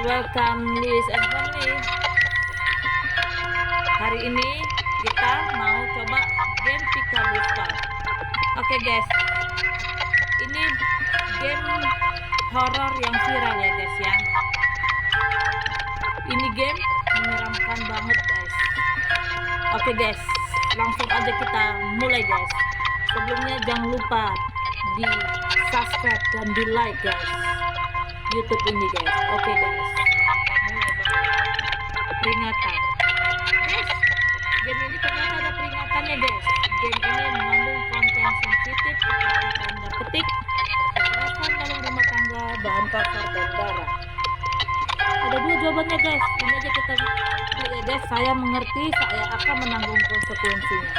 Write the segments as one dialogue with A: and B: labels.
A: welcome Lewis and Family. Hari ini kita mau coba game Peekaboo Star. Oke guys, ini game horor yang viral ya guys ya. Ini game menyeramkan banget guys. Oke guys, langsung aja kita mulai guys. Sebelumnya jangan lupa di subscribe dan di like guys YouTube ini guys. Oke guys, kita mulai peringatan guys. Game ini ternyata ada peringatannya guys. Game ini mengandung konten sensitif seperti tanda petik, kekerasan dalam rumah tangga, bahan kasar dan darah. Ada dua jawabannya guys. Ini aja kita klik ya guys. Saya mengerti, saya akan menanggung konsekuensinya.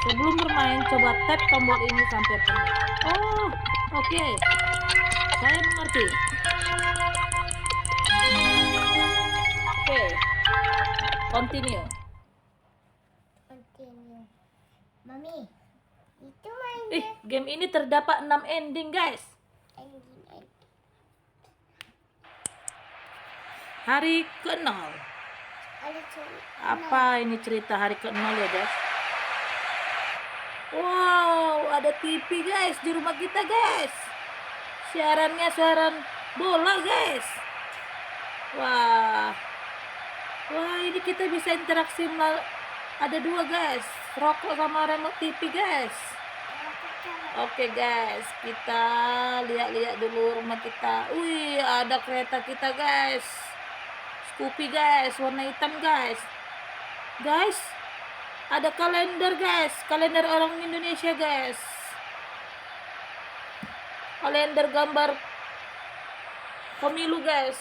A: Sebelum bermain, coba tap tombol ini sampai penuh. Oh, oke. Saya mengerti. Oke. Continue.
B: Mami, itu main
A: Game ini terdapat 6 ending, guys. Hari ke-0. Apa ini cerita hari ke-0 ya, guys? Wow, ada TV, guys, di rumah kita, guys. Siarannya siaran bola, guys. Wah, ini kita bisa interaksi ada dua guys, rokok sama remote TV guys. Oke guys, kita lihat-lihat dulu rumah kita. Wih, ada kereta kita guys, Scoopy guys, warna hitam guys. Guys, ada kalender guys, kalender orang Indonesia guys. Kalender gambar pemilu guys.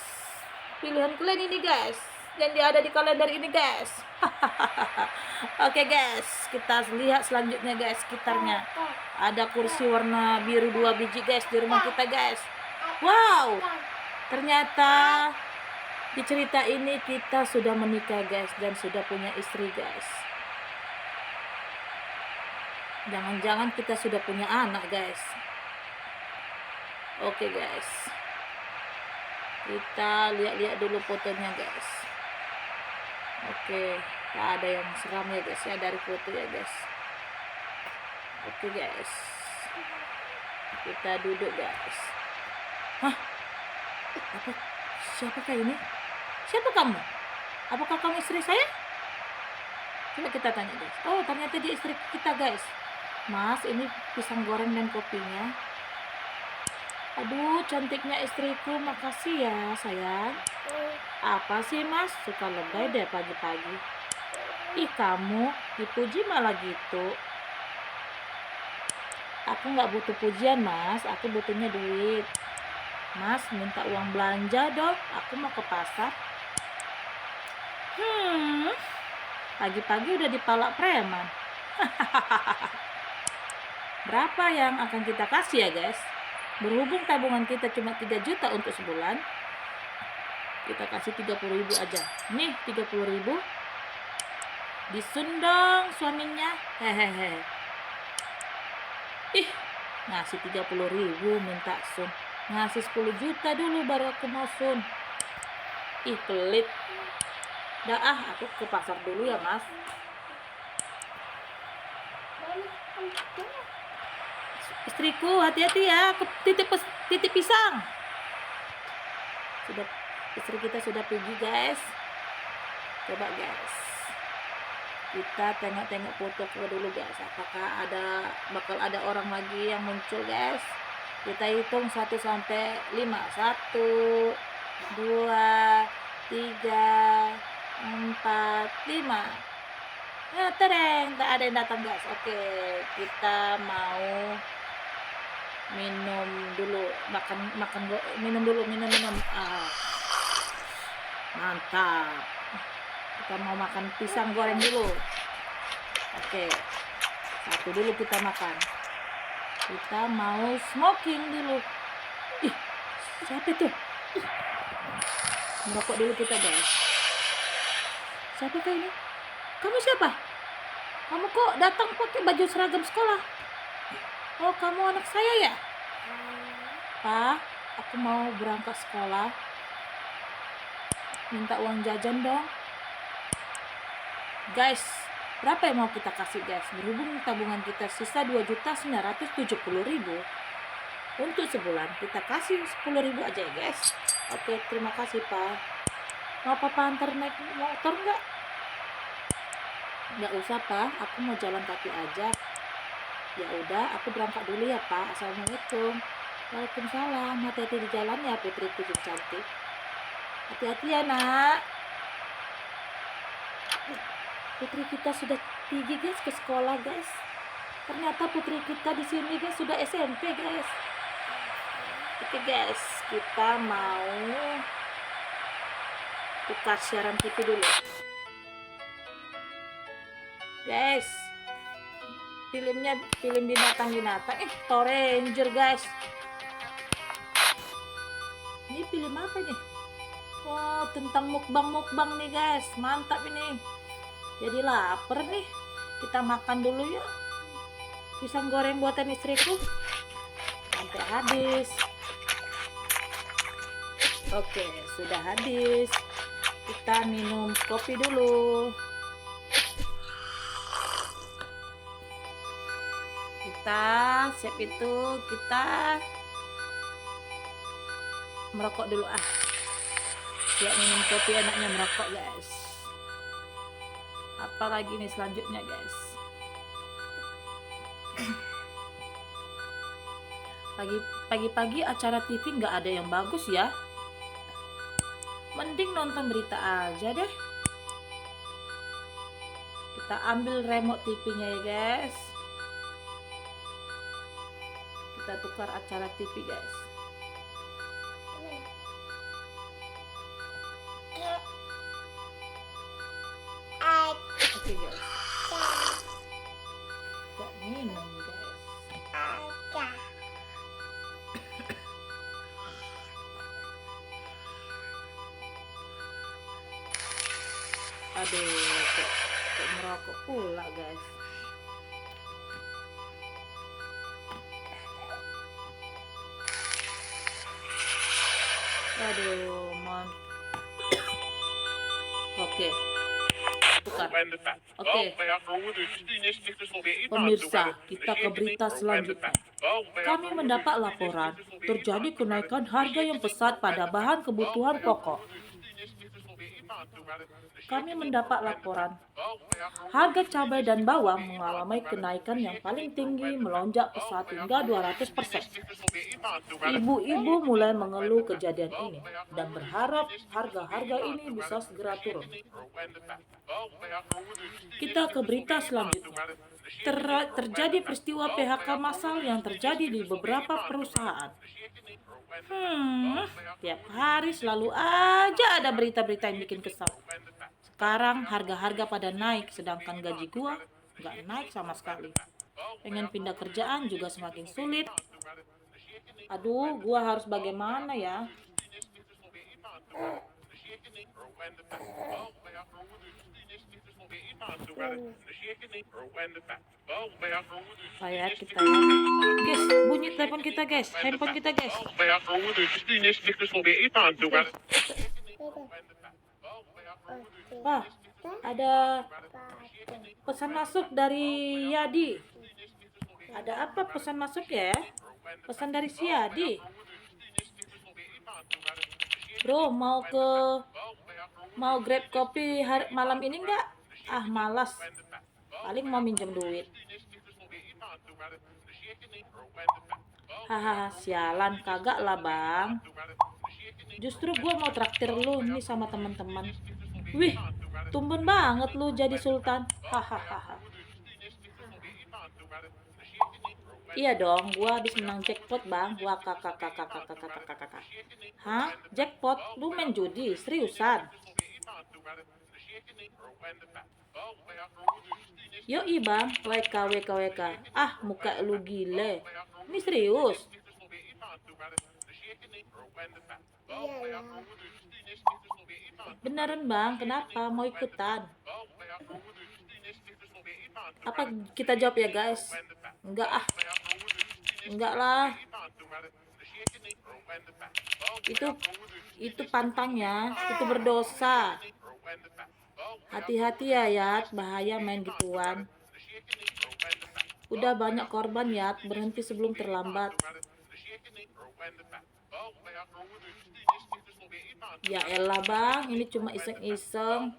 A: Pilihan kalian ini guys, yang ada di kalender ini guys. Oke guys, kita lihat selanjutnya guys. Sekitarnya ada kursi warna biru 2 biji guys di rumah kita guys. Wow, ternyata di cerita ini kita sudah menikah guys dan sudah punya istri guys. Jangan-jangan kita sudah punya anak guys. Oke guys, kita lihat-lihat dulu fotonya guys. Oke, tak ada yang seram ya guys ya dari foto ya guys. Oke guys, kita duduk guys. Hah? Apa? Siapakah ini? Siapa kamu? Apakah kamu istri saya? Coba kita tanya guys. Oh, ternyata dia istri kita guys. Mas, ini pisang goreng dan kopinya. Aduh, cantiknya istriku, makasih ya sayang. Apa sih mas, suka lebay deh pagi-pagi. Ih, kamu dipuji malah gitu. Aku nggak butuh pujian mas, aku butuhnya duit. Mas, minta uang belanja dong, aku mau ke pasar. Pagi-pagi udah dipalak preman. Berapa yang akan kita kasih ya guys? Berhubung tabungan kita cuma 3 juta untuk sebulan, kita kasih 30.000 aja. Nih 30.000, disundong suaminya. Hehehe. Ih, ngasih 30.000 minta sun. Ngasih 10 juta dulu baru aku mau sun. Ih, pelit. Dah aku ke pasar dulu ya mas. Istriku, hati-hati ya, ke titip pisang. Sudah, istri kita sudah pergi guys. Coba guys, kita tengok-tengok foto dulu guys. Apakah bakal ada orang lagi yang muncul guys? Kita hitung 1 sampai 5. 1, 2, 3, 4, 5. Nah, tereng, tak ada yang datang guys. Oke, kita mau minum dulu, minum. Mantap, kita mau makan pisang goreng dulu. Oke, satu dulu kita makan. Kita mau smoking dulu. Ih, siapa itu? Merokok dulu kita guys. Siapa ini? Kamu siapa? Kamu kok datang pakai baju seragam sekolah? Oh, kamu anak saya ya? Pak, aku mau berangkat sekolah. minta uang jajan dong. Guys, berapa yang mau kita kasih guys? Berhubung tabungan kita sisa 2.970.000 untuk sebulan, kita kasih 10.000 aja ya guys. Oke, terima kasih Pak. Mau Papa antar naik motor nggak? Nggak usah Pak, aku mau jalan kaki aja. Ya udah, aku berangkat dulu ya Pak. Assalamualaikum. Waalaikumsalam. Hati-hati di jalan ya putriku cantik. Hati-hati ya nak. Putri kita sudah pergi guys ke sekolah guys. Ternyata putri kita di sini guys sudah SMP guys. Oke guys, kita mau tukar siaran TV dulu. Guys, filmnya film binatang-binatang. Power Ranger guys. Ini film apa nih? Oh, tentang mukbang nih guys. Mantap ini. Jadi lapar nih. Kita makan dulu yuk. Pisang goreng buatan istriku sampai habis. Oke, sudah habis. Kita minum kopi dulu. Kita siap itu, kita merokok dulu ah. Siap minum kopi, enaknya merokok guys. Apalagi nih selanjutnya guys. Pagi-pagi acara TV nggak ada yang bagus ya. Mending nonton berita aja deh. Kita ambil remote TV-nya ya guys. Kita tukar acara TV guys. Oke guys. Kok minum guys? Aduh, kok merokok pula guys. Aduh, mon. Oke. Tukar. Oke. Pemirsa, kita ke berita selanjutnya. Kami mendapat laporan terjadi kenaikan harga yang pesat pada bahan kebutuhan pokok. Kami mendapat laporan harga cabai dan bawang mengalami kenaikan yang paling tinggi, melonjak pesat hingga 200%. Ibu-ibu mulai mengeluh kejadian ini dan berharap harga-harga ini bisa segera turun. Kita ke berita selanjutnya. Terjadi peristiwa PHK massal yang terjadi di beberapa perusahaan. Tiap hari selalu aja ada berita-berita yang bikin kesal. Sekarang harga-harga pada naik, sedangkan gaji gua nggak naik sama sekali. Pengen pindah kerjaan juga semakin sulit. Aduh, gua harus bagaimana ya? Kayak kita guys, bunyi telepon kita guys, handphone kita guys. Wah, ada pesan masuk dari Yadi. Ada apa pesan masuk ya? Pesan dari si Yadi. Bro, mau grab kopi malam ini enggak? Ah, malas. Paling mau minjem duit. Hahaha, sialan, kagak lah bang. Justru gue mau traktir lu nih sama teman-teman. Wih, tumben banget lu jadi sultan. Hahaha. Iya dong, gua habis menang jackpot bang. Wah kakak. Hah? Jackpot? Lu main judi? Seriusan? Yoi bang, WK. Ah, muka lu gile. Ini serius? Beneran bang, kenapa? Mau ikutan? Apa kita jawab ya guys? Enggak ah. Enggak lah. Itu pantangnya, itu berdosa. Hati-hati ya Yat, bahaya main gituan. Udah banyak korban Yat, berhenti sebelum terlambat. Ya elah bang, ini cuma iseng-iseng.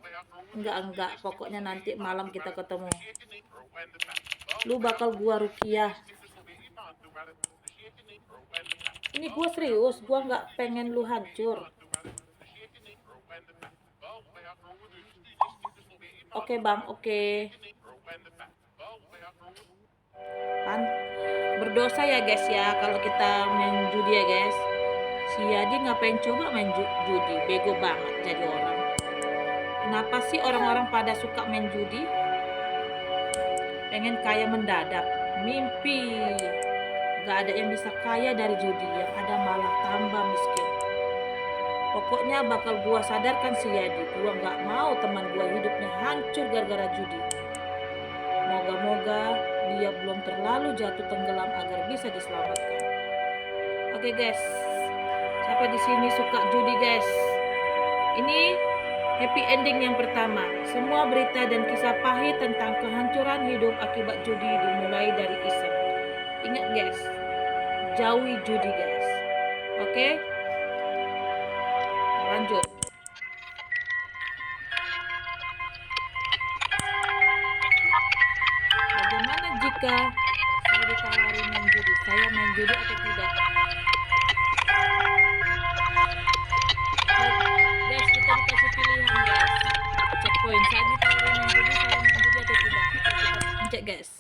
A: Enggak, pokoknya nanti malam kita ketemu. Lu bakal gua rukiah. Ini gua serius, gua nggak pengen lu hancur. Oke bang, oke. Berdosa ya guys ya kalau kita main judi ya guys. Si Yadi ngapain coba main judi, bego banget jadi orang. Kenapa sih orang-orang pada suka main judi? Pengen kaya mendadak, mimpi. Gak ada yang bisa kaya dari judi, yang ada malah tambah miskin. Pokoknya bakal gua sadarkan si Yadi, gua gak mau teman gua hidupnya hancur gara-gara judi. Moga-moga dia belum terlalu jatuh tenggelam agar bisa diselamatkan. Oke guys, siapa di sini suka judi guys? Ini happy ending yang pertama. Semua berita dan kisah pahit tentang kehancuran hidup akibat judi dimulai dari iseng. Ingat guys, jauhi judi guys. Oke? Lanjut. Bagaimana jika saya ditawari main judi? Saya main judi atau tidak? Guys, kita dikasih pilihan guys. Cek poin. Saya ditawari main judi, saya main judi atau tidak? Kita cek guys.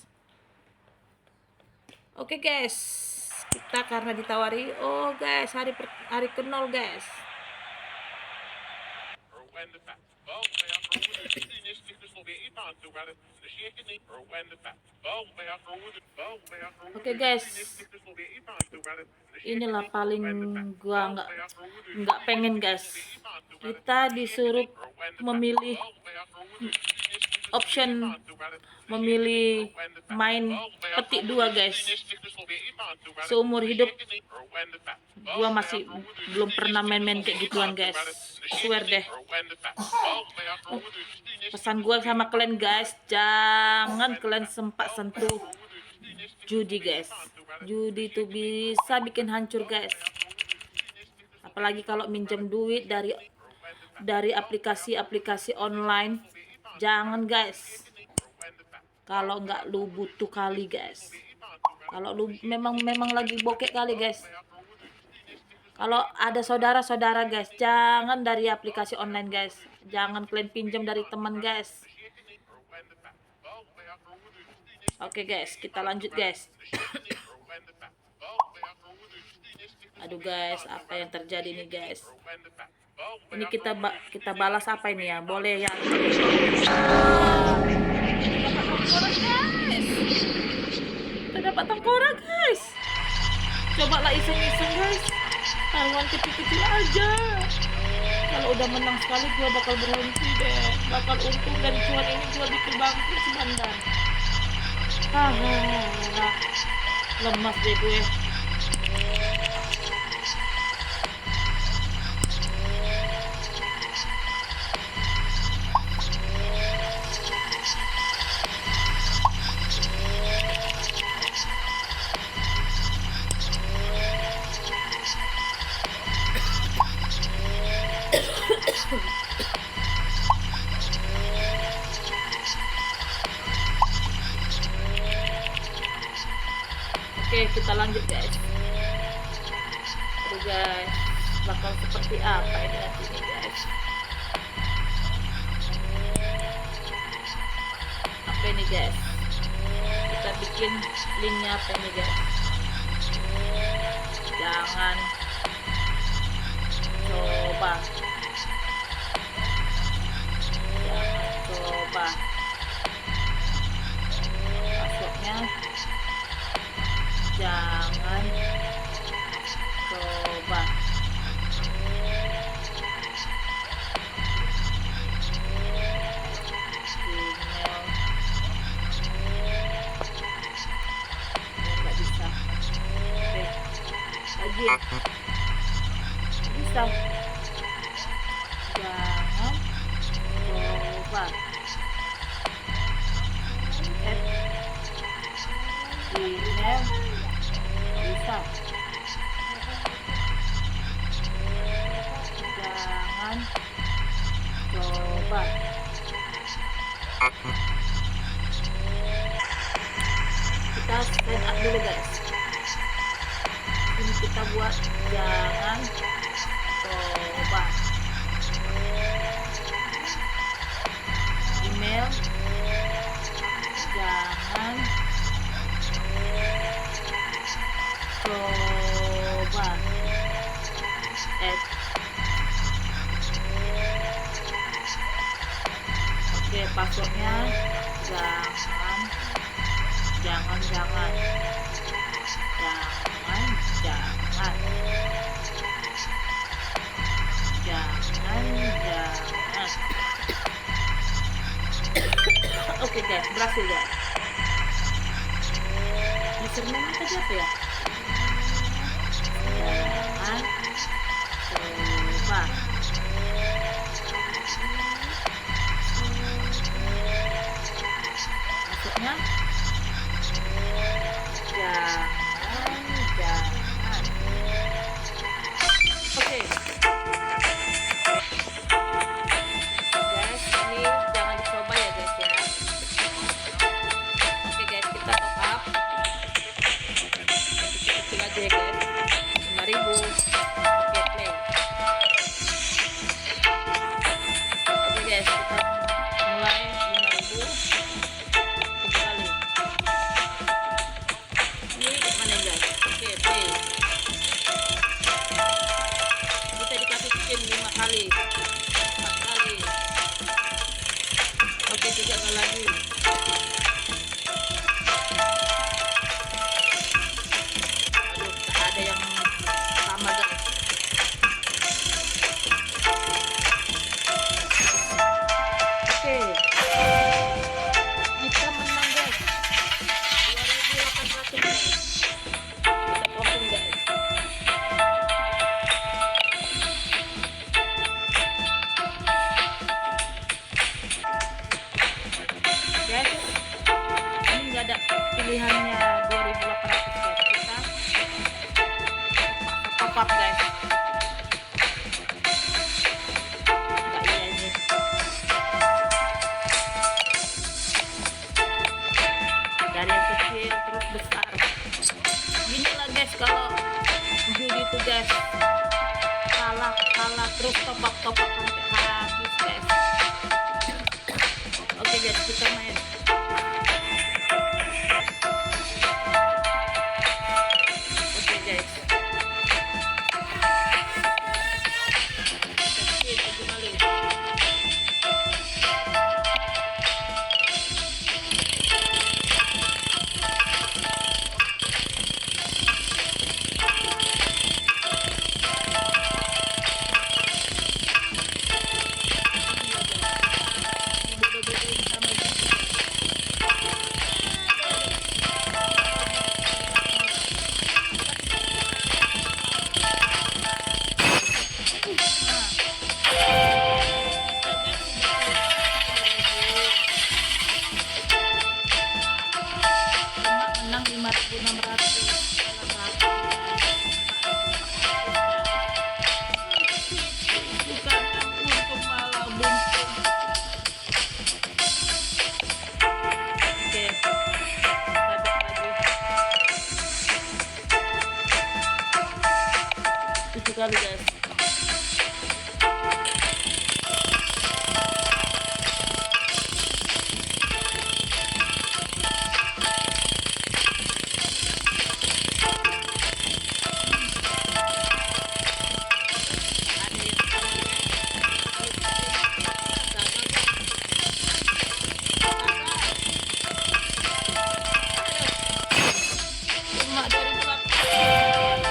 A: Oke guys, kita karena ditawari. Oh guys, hari ke-0 guys. Oke guys, inilah paling gua nggak pengen guys. Kita disuruh memilih option, memilih main petik 2 guys. Seumur hidup gua masih belum pernah main-main kayak gituan guys. Swear deh. Pesan gua sama kalian guys, jangan kalian sempat sentuh judi guys. Judi itu bisa bikin hancur guys. Apalagi kalau minjem duit dari aplikasi-aplikasi online. Jangan guys. Kalau nggak lu butuh kali guys. Kalau lu memang lagi bokek kali guys. Kalau ada saudara-saudara guys, jangan dari aplikasi online guys. Jangan kalian pinjam dari teman guys. Oke guys, kita lanjut guys. Aduh guys, apa yang terjadi nih guys? Ini kita balas apa ini ya? Boleh ya? Kita dapat tengkorak guys. Coba lah iseng-iseng guys. Taruhan kecil-kecil aja. Kalau udah menang sekali gue bakal berhenti deh. Bakal untung dan cuan ini gue bikin bangkrut sebandar. Lemas deh gue. Oke, kita lanjut guys. Aduh guys, bakal seperti apa ini nanti nih guys? Apa ini guys? Kita bikin linknya apa ini guys? Jangan coba. Jangan coba. Passwordnya jangan coba. Email nggak bisa. Oke, lagi bisa. jangan coba email bisa, jangan coba. Kita stand up dulu guys, ini kita buat jangan coba. Email jangan coba oke, passwordnya jangan jangan jangan jangan jangan jangan jangan. Oke guys, berhasil guys. Username tadi apa ya? Jangan coba. Maksudnya jangan jangan. Oke. Guys, ini jangan dicoba ya guys ya. Oke guys, kita top up. Kecil aja ya guys. 5.000. Oke, play. Oke guys, kita mulai 5.000. 3 kali. Ini mana guys? Oke, play. Kita dikasih spin 5 kali. 4 kali. Oke, 3 kali lagi. Aduh, tak ada yang sama guys. Oke, kita menang guys. 2.800 guys. Kita closing guys. Guys, ini nggak ada pilihannya 2.800 guys. Kita top up guys. Nggak, iya ini. Dari yang kecil terus besar. Gini lah guys kalau judi itu guys. Kalah terus top up sampai habis guys. Oke guys, kita main. Oke guys. Kita spin 7 kali. Menang 5.600. Bukan yang untung malah buntung. Oke, kita bet lagi 7 kali guys. Cuma dari belakang.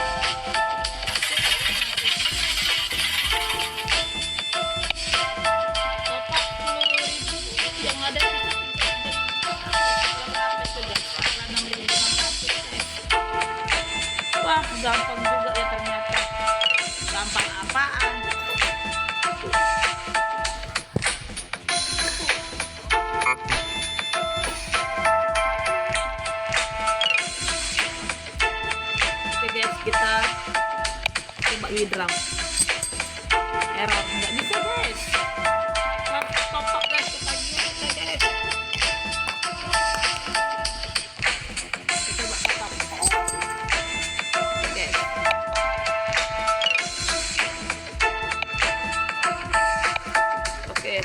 A: Total 10.000 yang ada di situ. Berapa itu guys? 6.500. Wah, gampang juga ya ternyata. Gampang apaan? drum. Error, nggak bisa guys. Harus top up guys, ketagihan kita guys. Kita coba top up. Guys. Oke.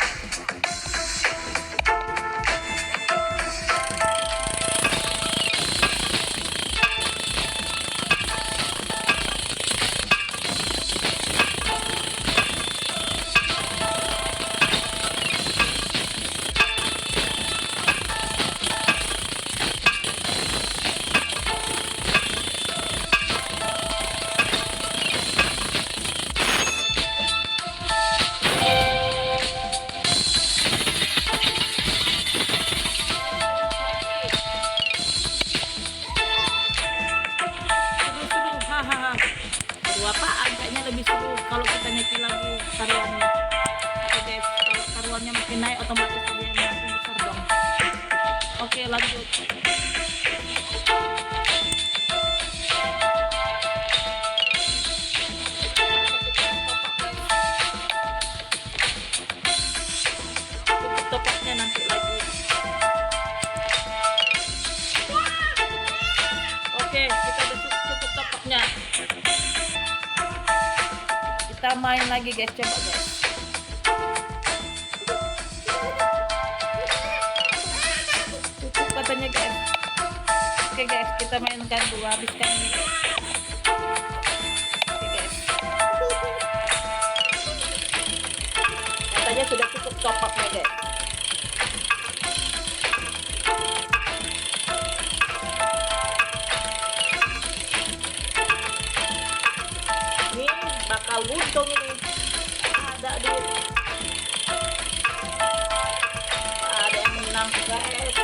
A: Seru-seru, hahaha. Seru apaan? Kayaknya lebih seru kalau kita naikin lagi taruhannya. Oke guys, kalau taruhannya makin naik otomatis dia makin besar dong. Oke, lanjut. Cukup topaknya nanti lagi. Oke, kita udah cukup topaknya. Kita main lagi guys, coba guys. Cukup katanya guys. Oke guys, kita mainkan dulu, habiskan ini guys. Oke guys. Katanya sudah cukup topaknya guys. Ini bakal untung ini. Ada duit. Ada yang menang guys.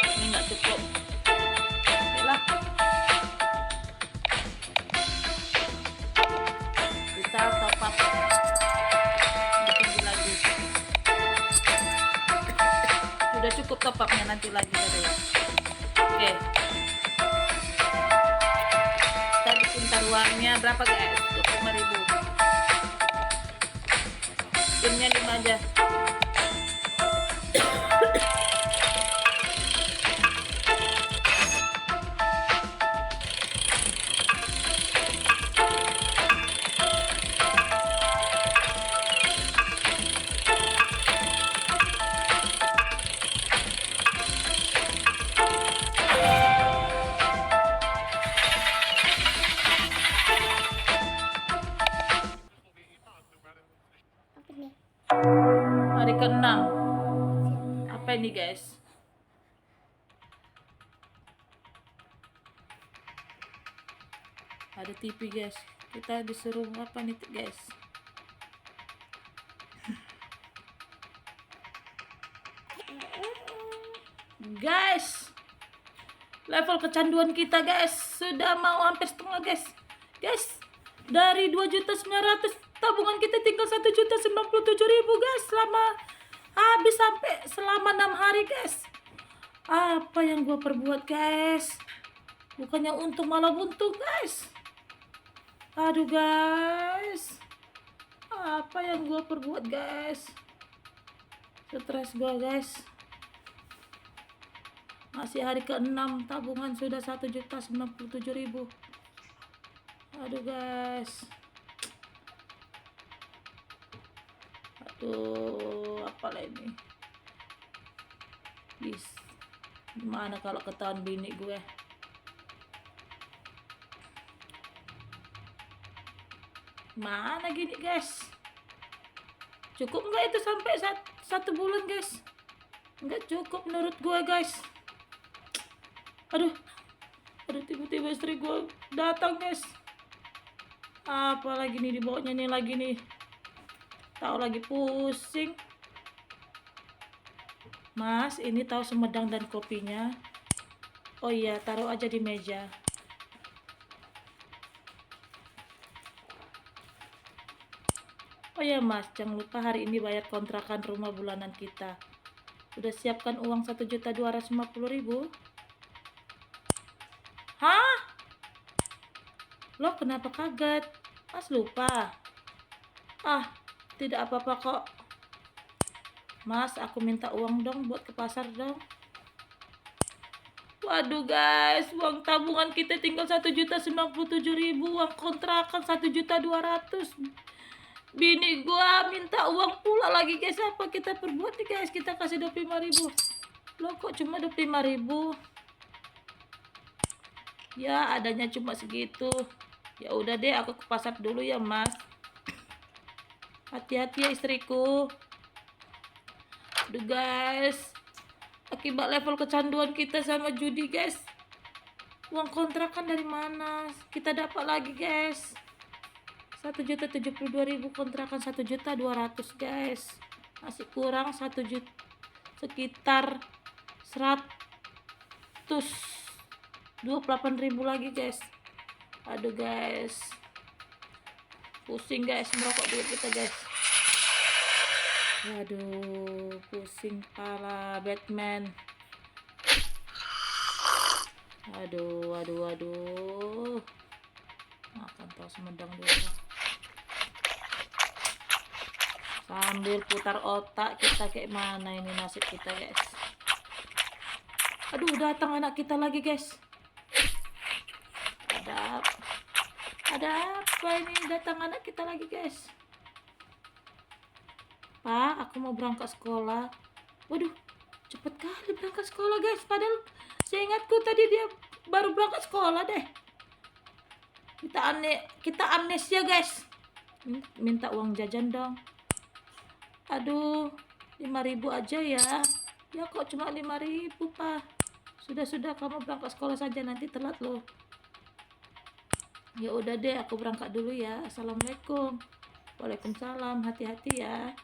A: Ini nggak cukup. Oke lah. Kita top up. Ditunggu lagi. Sudah cukup top upnya, nanti lagi ya. Oke. Kita bikin taruhannya berapa guys? 25.000. Spinnya 5 aja.
B: Apa nih?
A: Hari ke-6. Apa ini guys? Ada TV guys. Kita disuruh apa nih guys? Guys, level kecanduan kita guys sudah mau hampir setengah guys. Guys, dari 2.900.000 tabungan kita tinggal 1.097.000 guys. Habis sampai selama 6 hari guys. Apa yang gua perbuat guys? Bukannya untung malah buntung guys. Aduh guys, apa yang gua perbuat guys? Stres gua guys. Masih hari ke-6, tabungan sudah 1.097.000. Aduh guys. Aduh, apalah ini? Gimana kalau ketahuan bini gue? Mana gini guys? Cukup nggak itu sampai satu bulan guys? Nggak cukup menurut gue guys. Aduh tiba-tiba istri gue datang guys. Apa lagi nih dibawanya nih lagi nih? Tahu lagi pusing. Mas, ini tahu Sumedang dan kopinya. Oh iya, taruh aja di meja. Oh ya Mas, jangan lupa hari ini bayar kontrakan rumah bulanan kita. Udah siapkan uang 1.250.000? Hah? Lo kenapa kaget? Mas lupa? Ah, tidak apa-apa kok. Mas, aku minta uang dong buat ke pasar dong. Waduh guys, uang tabungan kita tinggal 1.097.000, uang kontrakan 1.200.000. Bini gua minta uang pula lagi guys. Apa kita perbuat nih guys? Kita kasih 25.000. Loh kok cuma 25.000? Ya adanya cuma segitu. Ya udah deh, aku ke pasar dulu ya Mas. Hati-hati ya istriku. Aduh guys, akibat level kecanduan kita sama judi guys, uang kontrakan dari mana kita dapat lagi guys? 1.072.000 kontrakan 1.200.000 guys, masih kurang 1 juta, sekitar 128.000 lagi guys. Aduh guys, pusing guys merokok duit kita guys. Waduh, pusing kepala Batman. Aduh. Makan tahu semedang dulu. Sambil putar otak kita kayak mana ini nasib kita guys. Aduh, datang anak kita lagi guys. Ada apa ini, datang anak kita lagi guys. Pak, aku mau berangkat sekolah. Waduh, cepet kali berangkat sekolah guys. Padahal saya ingatku tadi dia baru berangkat sekolah deh. Kita amnesia guys. Minta uang jajan dong. Aduh, 5.000 aja ya. Ya kok cuma 5.000 Pak. Sudah kamu berangkat sekolah saja, nanti telat loh. Ya udah deh, aku berangkat dulu ya. Assalamualaikum. Waalaikumsalam, hati-hati ya.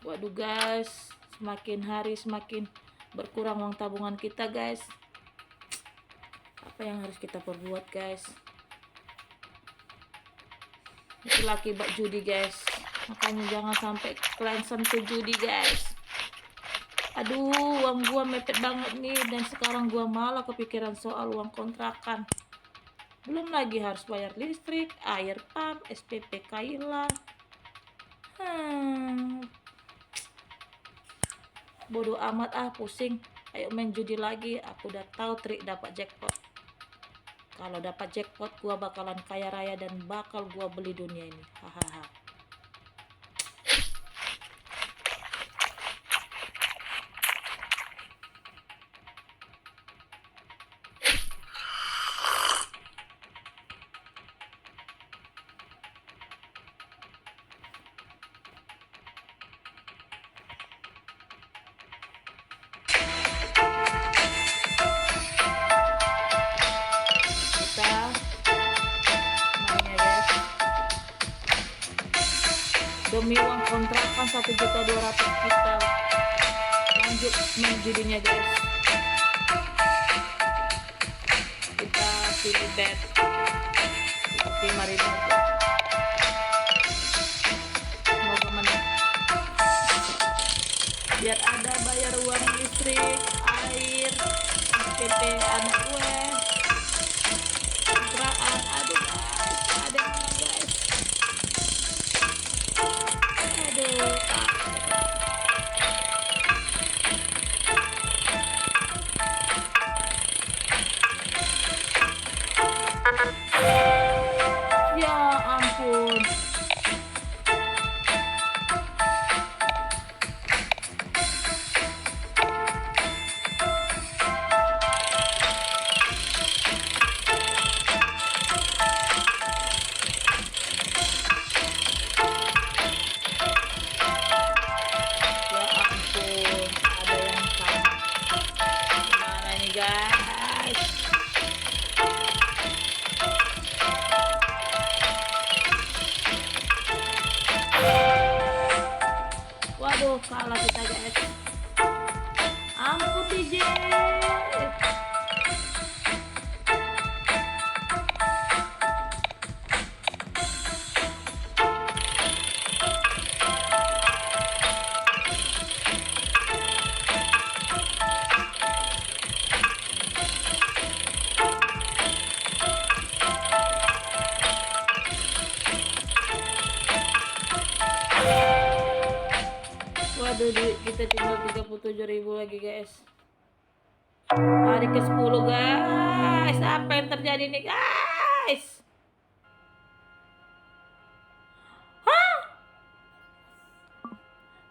A: Waduh guys, semakin hari semakin berkurang uang tabungan kita guys. Apa yang harus kita perbuat guys? Itulah akibat judi guys. Makanya jangan sampai kalian sentuh judi guys. Aduh, uang gua mepet banget nih, dan sekarang gua malah kepikiran soal uang kontrakan. Belum lagi harus bayar listrik, air pump, SPP Kaila. Bodoh amat pusing. Ayo main judi lagi. Aku udah tahu trik dapat jackpot. Kalau dapat jackpot gua bakalan kaya raya dan bakal gua beli dunia ini. Hahaha. Demi uang kontrakan 1.200.000 kita lanjut main judinya guys. Kita pilih bet 5.000. Semoga menang, biar ada bayar uang listrik, air, SPP anak gue, kontrakan. Aduh guys, ada guys. Ya ampun. Waduh, kalah kita guys. Ampun DJ. Aduh, duit kita tinggal 37.000 lagi guys. Hari ke-10 guys. Apa yang terjadi nih guys? Hah?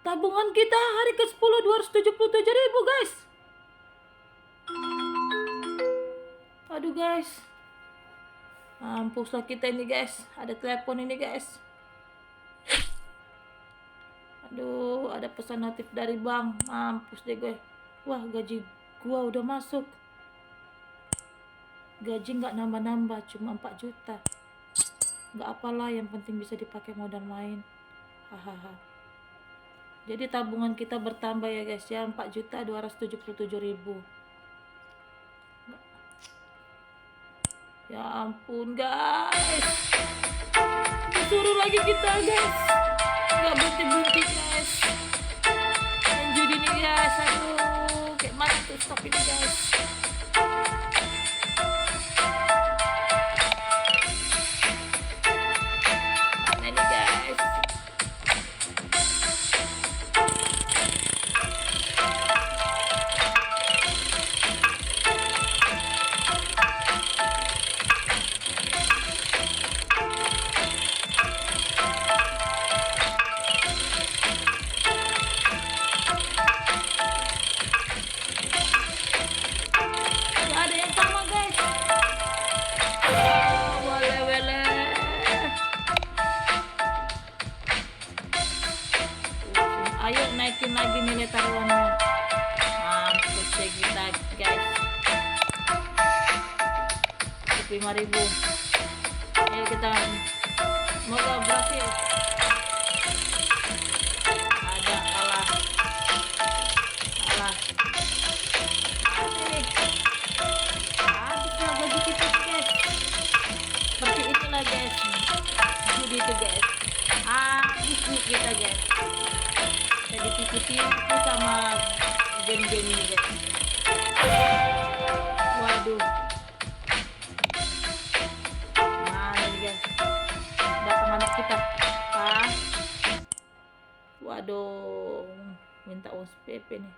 A: Tabungan kita hari ke-10 277.000 guys. Aduh guys. Mampuslah kita ini guys. Ada telepon ini guys. Aduh, ada pesan notif dari bank. Mampus deh gue. Wah, gaji gua udah masuk. Gaji nggak nambah-nambah, cuma 4 juta. Nggak apalah, yang penting bisa dipakai modal main. Hahaha. Jadi tabungan kita bertambah ya guys ya, 4.277.000. Ya ampun guys. Disuruh lagi kita guys. Nggak berhenti-berhenti guys. Main judi nih guys. Aduh, kayak mana tuh stop ini guys. Mana nih guys. Nggak ada yang sama guys. Oh, wele-wele. Ayo naikin lagi nilai taruhannya. Mampus deh kita guys. 5.000. Ayo kita, semoga berhasil. Ada kalah. Ini habislah gaji kita guys. Seperti itulah guys. Judi itu guys. Habis duit kita guys. Kita ditipu-tipu sama game-game ini guys. Waduh. Mana nih guys? Datang anak kita. Pak. Waduh. Minta uang SPP nih.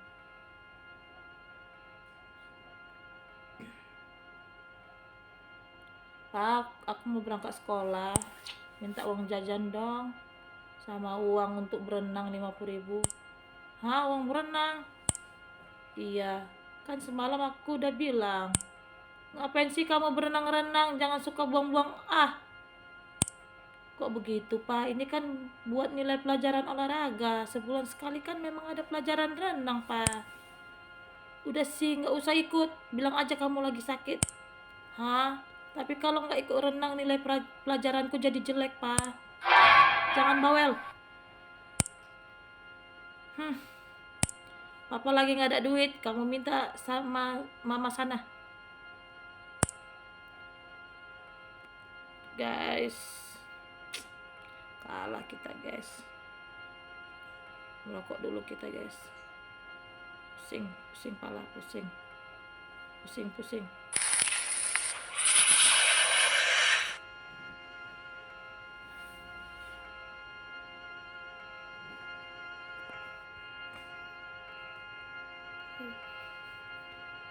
A: Pak, aku mau berangkat sekolah. Minta uang jajan dong. Sama uang untuk berenang 50.000. Hah, uang berenang? Iya, kan semalam aku udah bilang. Ngapain sih kamu berenang-renang? Jangan suka buang-buang. Kok begitu Pak? Ini kan buat nilai pelajaran olahraga. Sebulan sekali kan memang ada pelajaran renang Pak. Udah sih, nggak usah ikut. Bilang aja kamu lagi sakit. Hah? Tapi kalau nggak ikut renang nilai pelajaranku jadi jelek Pak. Jangan bawel. Papa lagi nggak ada duit. Kamu minta sama mama sana. Guys, kalah kita guys. Merokok dulu kita guys. Pusing pala, pusing.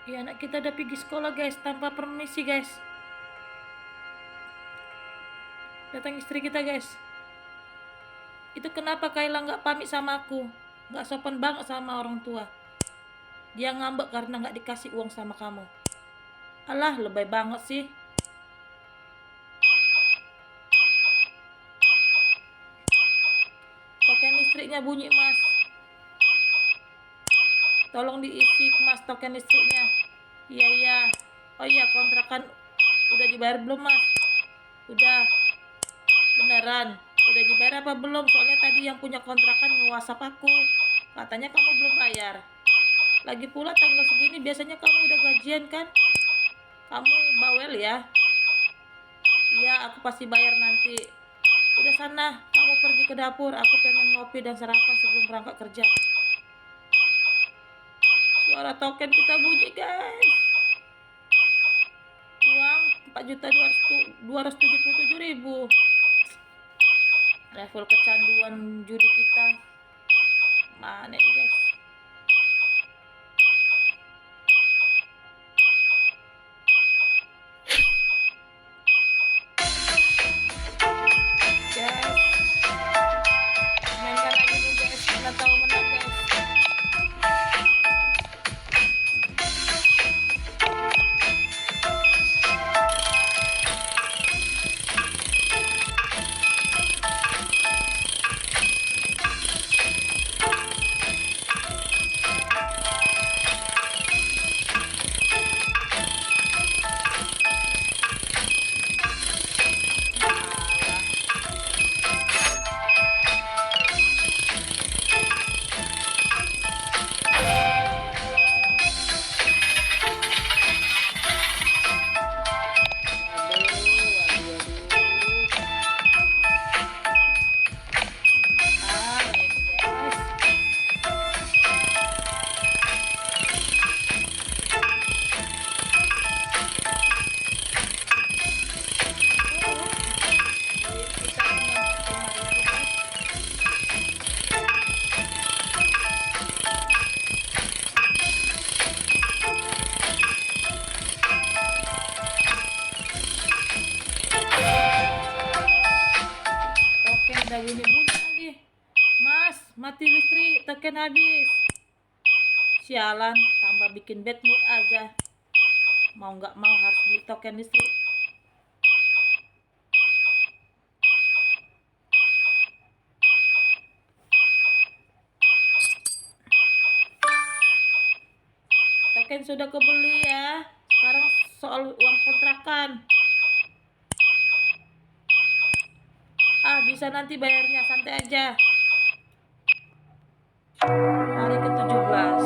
A: Ya, anak kita udah pergi sekolah guys, tanpa permisi guys. Datang istri kita guys. Itu kenapa Kayla nggak pamit sama aku? Nggak sopan banget sama orang tua. Dia ngambek karena nggak dikasih uang sama kamu. Alah, lebay banget sih. Token listriknya bunyi mas. Tolong diisi mas token listriknya. Iya. Oh iya, kontrakan udah dibayar belum mas? Udah. Beneran? Udah dibayar apa belum? Soalnya tadi yang punya kontrakan nge-WhatsApp aku. Katanya kamu belum bayar. Lagi pula tanggal segini biasanya kamu udah gajian kan? Kamu bawel ya? Iya, aku pasti bayar nanti. Udah sana, kamu pergi ke dapur. Aku pengen ngopi dan sarapan sebelum berangkat kerja. Suara token kita bunyi guys. Uang 4.277.000. Level kecanduan judi kita Mana ini guys? Guys, mainkan lagi nih guys, kita tahu menang guys. Udah bunyi-bunyi lagi. Mas, mati listrik, token habis. Sialan, tambah bikin bad mood aja. Mau nggak mau harus beli token listrik. Token sudah kebeli ya. Sekarang soal uang kontrakan. Bisa nanti bayarnya, santai aja. Hari ke-17.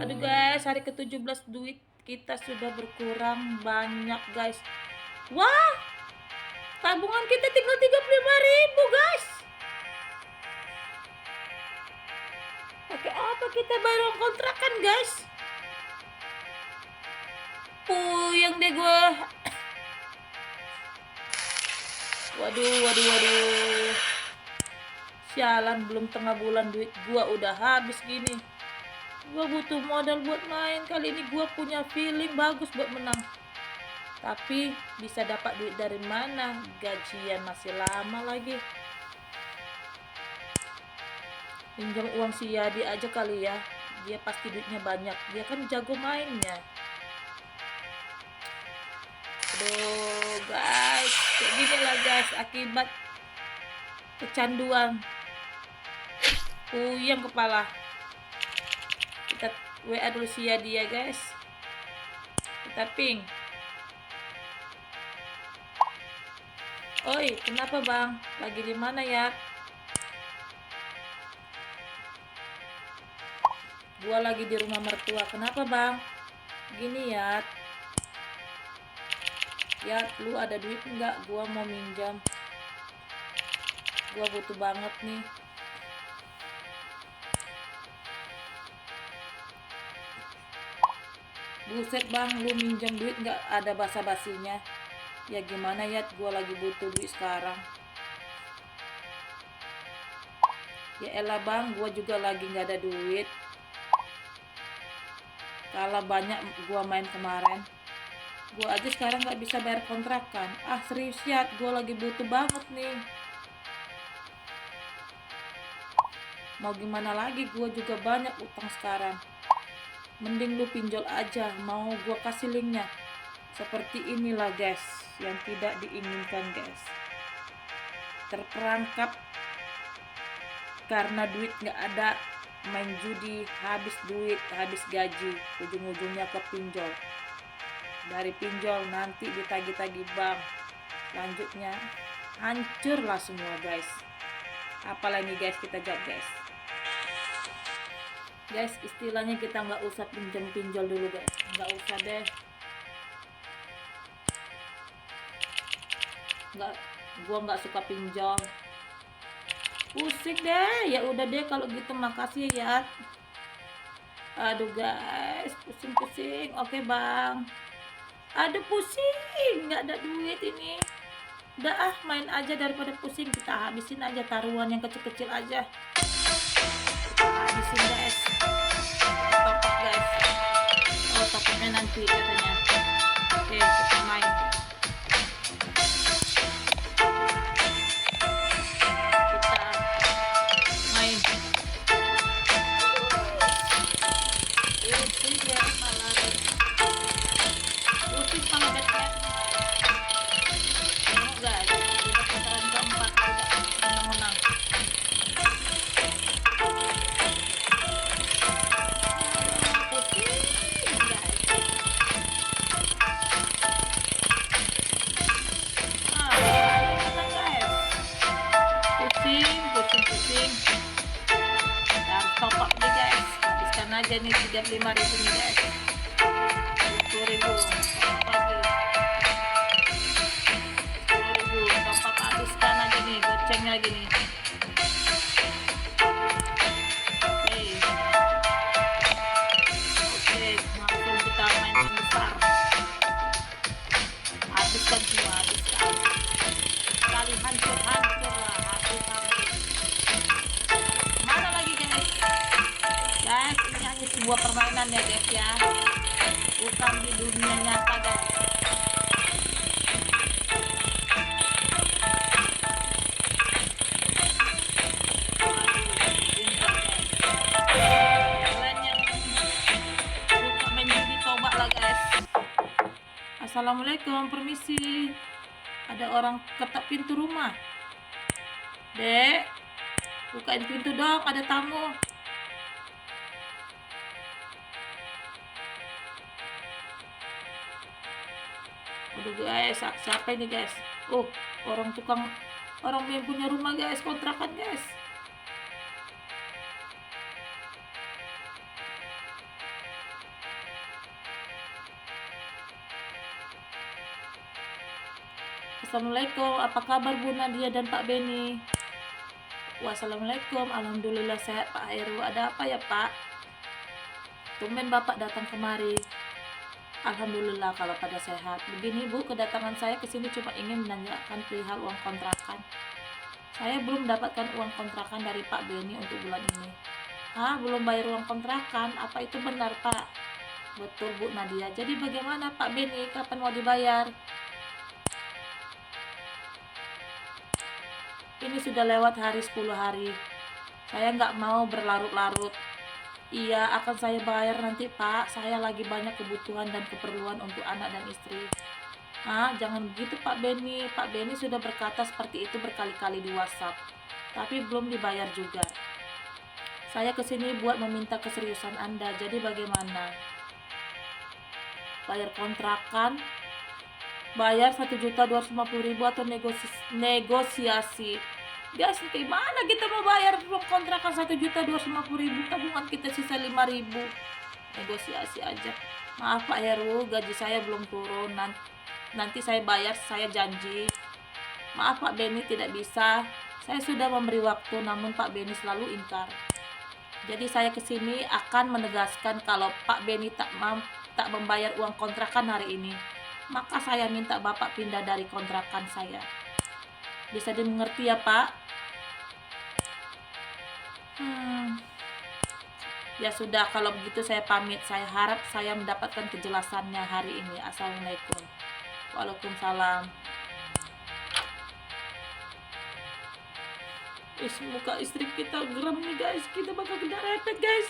A: Aduh guys, hari ke-17 duit kita sudah berkurang banyak guys. Wah, tabungan kita tinggal 35.000 guys. Pakai apa kita bayar uang kontrakan guys? Puyeng deh gue. Waduh. Sialan, belum tengah bulan duit gua udah habis gini. Gua butuh modal buat main. Kali ini gua punya feeling bagus buat menang. Tapi bisa dapat duit dari mana? Gajian masih lama lagi. Pinjam uang si Yadi aja kali ya. Dia pasti duitnya banyak. Dia kan jago mainnya. Aduh guys, kayak gini lah guys akibat kecanduan. Puyeng kepala. Kita WA dulu si Yadi ya guys. Kita ping. Oi, kenapa bang? Lagi di mana ya? Gua lagi di rumah mertua. Kenapa bang? Gini ya. Ya, lu ada duit enggak? Gua mau minjam. Gua butuh banget nih. Buset bang, lu minjam duit enggak ada basa-basinya. Ya gimana ya, gua lagi butuh duit sekarang. Ya elah bang, gua juga lagi nggak ada duit. Kalah banyak gua main kemarin. Gue aja sekarang nggak bisa bayar kontrakan. Serius ya, gue lagi butuh banget nih. Mau gimana lagi, gue juga banyak utang sekarang. Mending lu pinjol aja, mau gue kasih linknya. Seperti inilah guys, yang tidak diinginkan guys. Terperangkap karena duit nggak ada, main judi, habis duit, habis gaji, ujung-ujungnya ke pinjol. Dari pinjol nanti ditagih-tagih bank, selanjutnya hancurlah semua guys. Apalagi guys, kita jawab guys, istilahnya kita nggak usah pinjol dulu guys, nggak usah deh. Gua nggak suka pinjol, pusing deh. Ya udah deh kalau gitu, makasih ya. Aduh guys, pusing. Oke bang. Aduh pusing, nggak ada duit ini. Udah main aja daripada pusing. Kita habisin aja taruhan yang kecil-kecil aja. habisin guys. Topak guys. Oh, topaknya nanti katanya. Oke, kita main. Kita main. Pusing ya malah. Pusing kalau bete. Tengok guys, kita putaran keempat tidak menang-menang. Pusing. Kita harus top up nih guys. Habiskan aja nih 35.000 nih guys. 20.000 top up lagi. 10.000 top up, habiskan aja nih. Goceng lagi nih. Oke, langsung kita main yang besar. Habiskan semua, habiskan. Kali hancur lah hati kami. Mana lagi guys? Guys, ini hanya sebuah permainan ya guys ya, bukan di dunia nyata guys. Kalian yang suka main judi, coba lah guys. Assalamualaikum, permisi. Ada orang ketok pintu rumah. Dek, bukain pintu dong, ada tamu. Aduh guys, siapa ini guys? Oh, orang yang punya rumah guys, kontrakan guys. Assalamualaikum, apa kabar Bu Nadia dan Pak Beni? Wassalamualaikum, alhamdulillah sehat Pak Heru. Ada apa ya Pak? Tumben Bapak datang kemari. Alhamdulillah kalau pada sehat. Begini Bu, kedatangan saya ke sini cuma ingin menanyakan perihal uang kontrakan. Saya belum mendapatkan uang kontrakan dari Pak Beni untuk bulan ini. Hah, belum bayar uang kontrakan? Apa itu benar Pak? Betul Bu Nadia. Jadi bagaimana Pak Beni? Kapan mau dibayar? Ini sudah lewat 10 hari. Saya nggak mau berlarut-larut. Iya, akan saya bayar nanti Pak. Saya lagi banyak kebutuhan dan keperluan untuk anak dan istri. Jangan begitu Pak Beni. Pak Beni sudah berkata seperti itu berkali-kali di WhatsApp, tapi belum dibayar juga. Saya kesini buat meminta keseriusan Anda. Jadi bagaimana? Bayar kontrakan? Bayar 1.250.000 atau negosiasi? Guys, gimana kita mau bayar kontrakan 1.250.000, tabungan kita sisa 5.000. Negosiasi aja. Maaf Pak Heru, gaji saya belum turun. Nanti saya bayar, saya janji. Maaf Pak Beni, tidak bisa. Saya sudah memberi waktu, namun Pak Beni selalu ingkar. Jadi saya kesini akan menegaskan kalau Pak Beni tak membayar uang kontrakan hari ini, maka saya minta Bapak pindah dari kontrakan saya. Bisa dimengerti ya Pak? Ya sudah, kalau begitu saya pamit. Saya harap saya mendapatkan kejelasannya hari ini. Assalamualaikum. Waalaikumsalam. Muka istri kita geram nih guys. Kita bakal kena repet guys.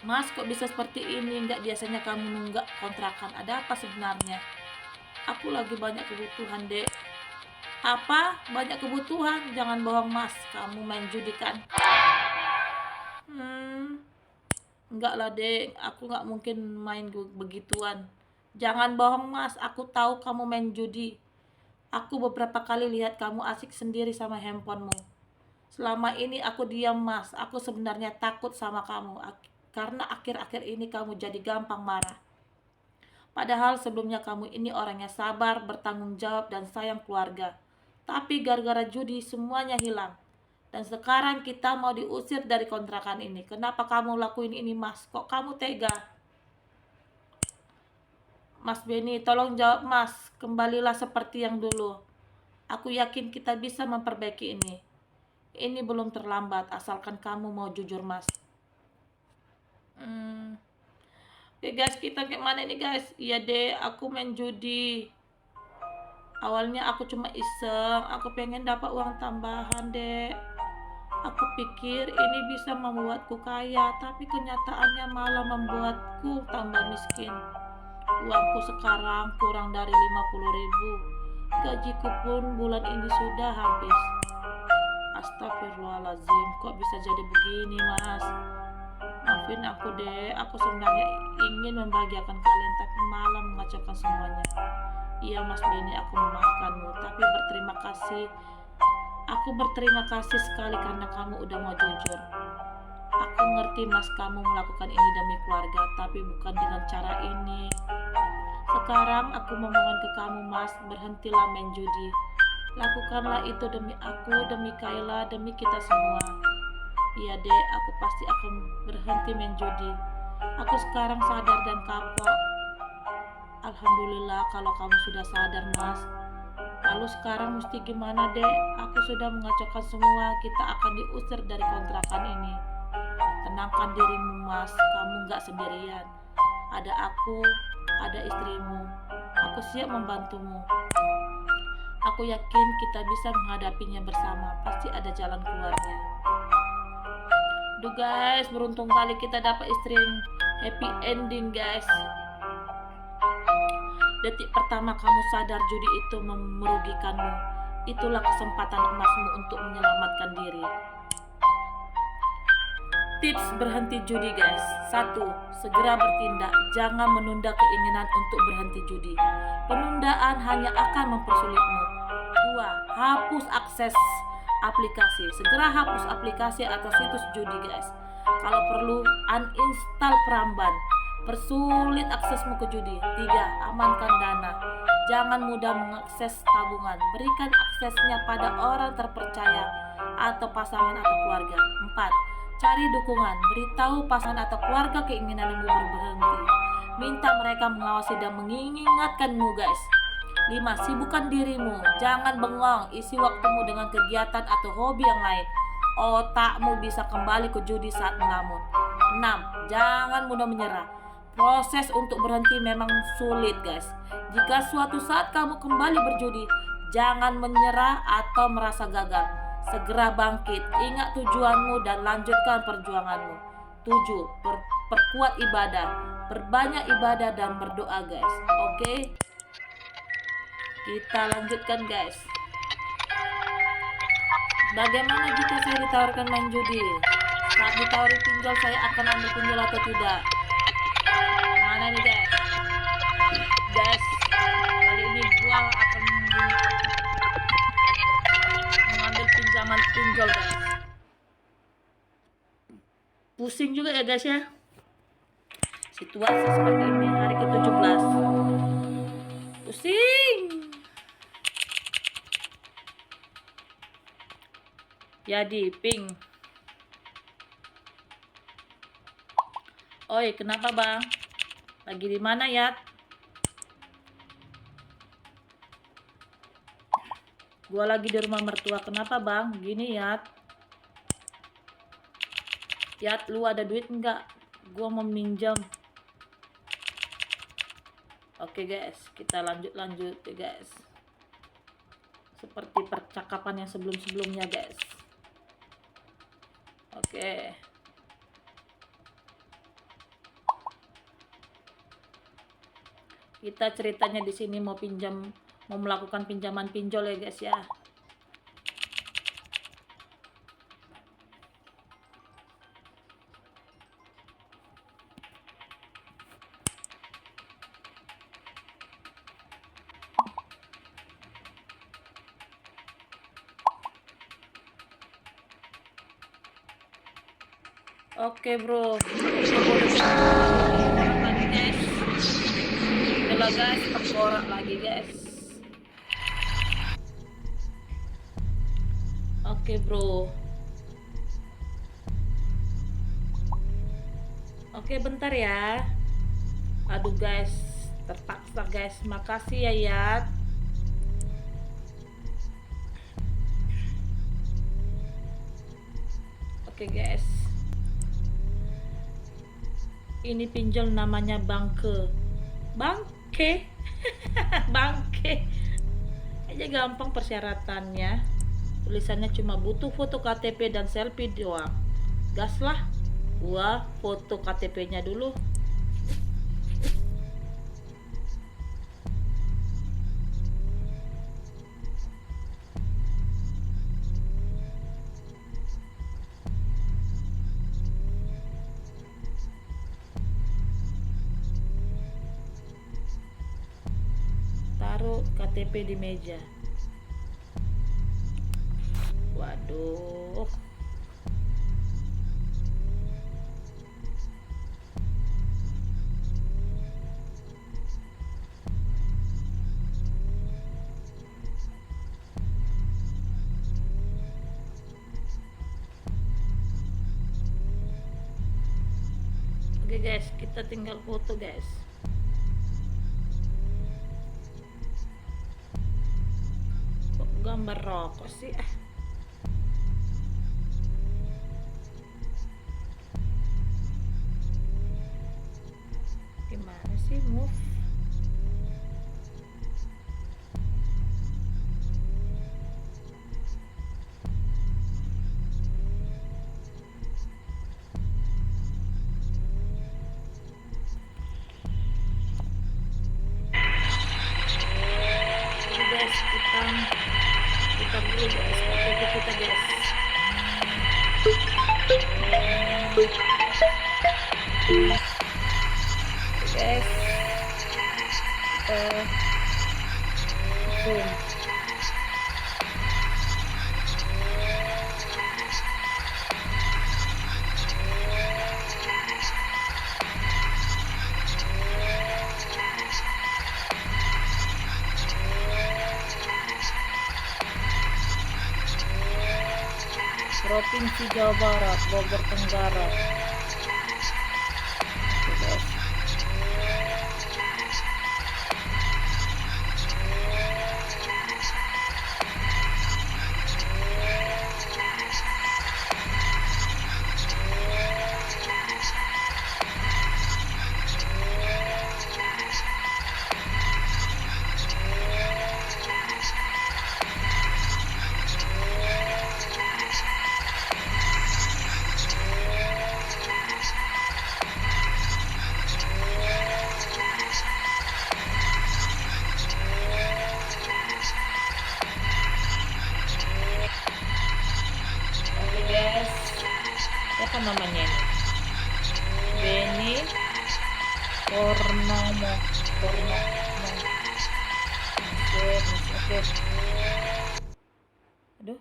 A: Mas, kok bisa seperti ini? Enggak biasanya kamu nunggak kontrakan. Ada apa sebenarnya? Aku lagi banyak kebutuhan, Dek. Apa? Banyak kebutuhan? Jangan bohong Mas, kamu main judi kan? Enggak lah Dek, aku nggak mungkin main begituan. Jangan bohong Mas, aku tahu kamu main judi. Aku beberapa kali lihat kamu asik sendiri sama handphonemu. Selama ini aku diam Mas, aku sebenarnya takut sama kamu. Karena akhir-akhir ini kamu jadi gampang marah. Padahal sebelumnya kamu ini orangnya sabar, bertanggung jawab, dan sayang keluarga. Tapi gara-gara judi semuanya hilang. Dan sekarang kita mau diusir dari kontrakan ini. Kenapa kamu lakuin ini Mas? Kok kamu tega? Mas Beni, tolong jawab Mas. Kembalilah seperti yang dulu. Aku yakin kita bisa memperbaiki ini. Ini belum terlambat asalkan kamu mau jujur, Mas. Oke guys, kita kayak mana nih guys? Iya deh, aku main judi. Awalnya aku cuma iseng, aku pengen dapat uang tambahan deh. Aku pikir ini bisa membuatku kaya, tapi kenyataannya malah membuatku tambah miskin. Uangku sekarang kurang dari 50.000. Gajiku pun bulan ini sudah habis. Astagfirullahaladzim, kok bisa jadi begini, Mas? Maafin aku deh, aku sebenarnya ingin membahagiakan kalian, tapi malah mengacaukan semuanya. Iya Mas Beni, aku memaafkanmu, tapi berterima kasih. Aku berterima kasih sekali karena kamu udah mau jujur. Aku ngerti Mas, kamu melakukan ini demi keluarga, tapi bukan dengan cara ini. Sekarang aku memohon ke kamu Mas, berhentilah main judi. Lakukanlah itu demi aku, demi Kayla, demi kita semua. Iya deh, aku pasti akan berhenti main judi. Aku sekarang sadar dan kapok. Alhamdulillah kalau kamu sudah sadar Mas. Lalu sekarang mesti gimana dek? Aku sudah mengacaukan semua, kita akan diusir dari kontrakan ini. Tenangkan dirimu Mas, kamu gak sendirian. Ada aku, ada istrimu. Aku siap membantumu. Aku yakin kita bisa menghadapinya bersama, pasti ada jalan keluarnya. Duh guys, beruntung kali kita dapat istri yang happy ending guys. Detik pertama kamu sadar judi itu merugikanmu, itulah kesempatan emasmu untuk menyelamatkan diri. Tips berhenti judi guys. 1. Segera bertindak, jangan menunda keinginan untuk berhenti judi. Penundaan hanya akan mempersulitmu. 2. Hapus akses aplikasi. Segera hapus aplikasi atau situs judi guys. Kalau perlu uninstall Pramban, persulit aksesmu ke judi. 3. Amankan dana, jangan mudah mengakses tabungan. Berikan aksesnya pada orang terpercaya atau pasangan atau keluarga. 4. Cari dukungan, beritahu pasangan atau keluarga keinginanmu berhenti. Minta mereka mengawasi dan mengingatkanmu guys. 5. Sibukkan dirimu, jangan bengong, isi waktumu dengan kegiatan atau hobi yang lain. Otakmu bisa kembali ke judi saat melamun. 6. Jangan mudah menyerah. Proses untuk berhenti memang sulit guys. Jika suatu saat kamu kembali berjudi, jangan menyerah atau merasa gagal. Segera bangkit, ingat tujuanmu dan lanjutkan perjuanganmu. 7. Perkuat ibadah, perbanyak ibadah dan berdoa guys. Oke? Kita lanjutkan guys. Bagaimana jika saya ditawarkan main judi? Saat ditawari pinjol, saya akan ambil pinjol atau tidak? Mana nih guys? Guys, kali ini gua akan mengambil pinjaman pinjol guys. Pusing juga ya guys ya. Situasi seperti ini hari ke-17. Pusing. Jadi ping. Oi, kenapa bang? Lagi di mana Yat? Gua lagi di rumah mertua. Kenapa bang? Gini Yat. Yat, lu ada duit enggak? Gua mau minjam. Oke guys, kita lanjut ya guys. Seperti percakapan yang sebelum-sebelumnya guys. Oke. Kita ceritanya di sini mau melakukan pinjaman pinjol ya guys ya. Oke bro, lagi guys. Halo guys, perkorak lagi guys. Oke bro. Oke bentar ya. Aduh guys, terpaksa guys. Makasih ya Yat. Oke guys, ini pinjol namanya bangke, bangke. Bangke aja, gampang persyaratannya, tulisannya cuma butuh foto KTP dan selfie doang. Gas lah, gua foto KTP-nya dulu. Taruh KTP di meja. Waduh, oke guys, kita tinggal foto guys. Kok gambar rokok sih? Gimana sih move? Oke guys, kita dulu guys KTP kita guys. Oke guys, kita zoom. Provinsi Jawa Barat, Bogor Tenggara. Oke guys. Oke guys, siapa namanya ini? Beni Purnomo. Oke. Aduh.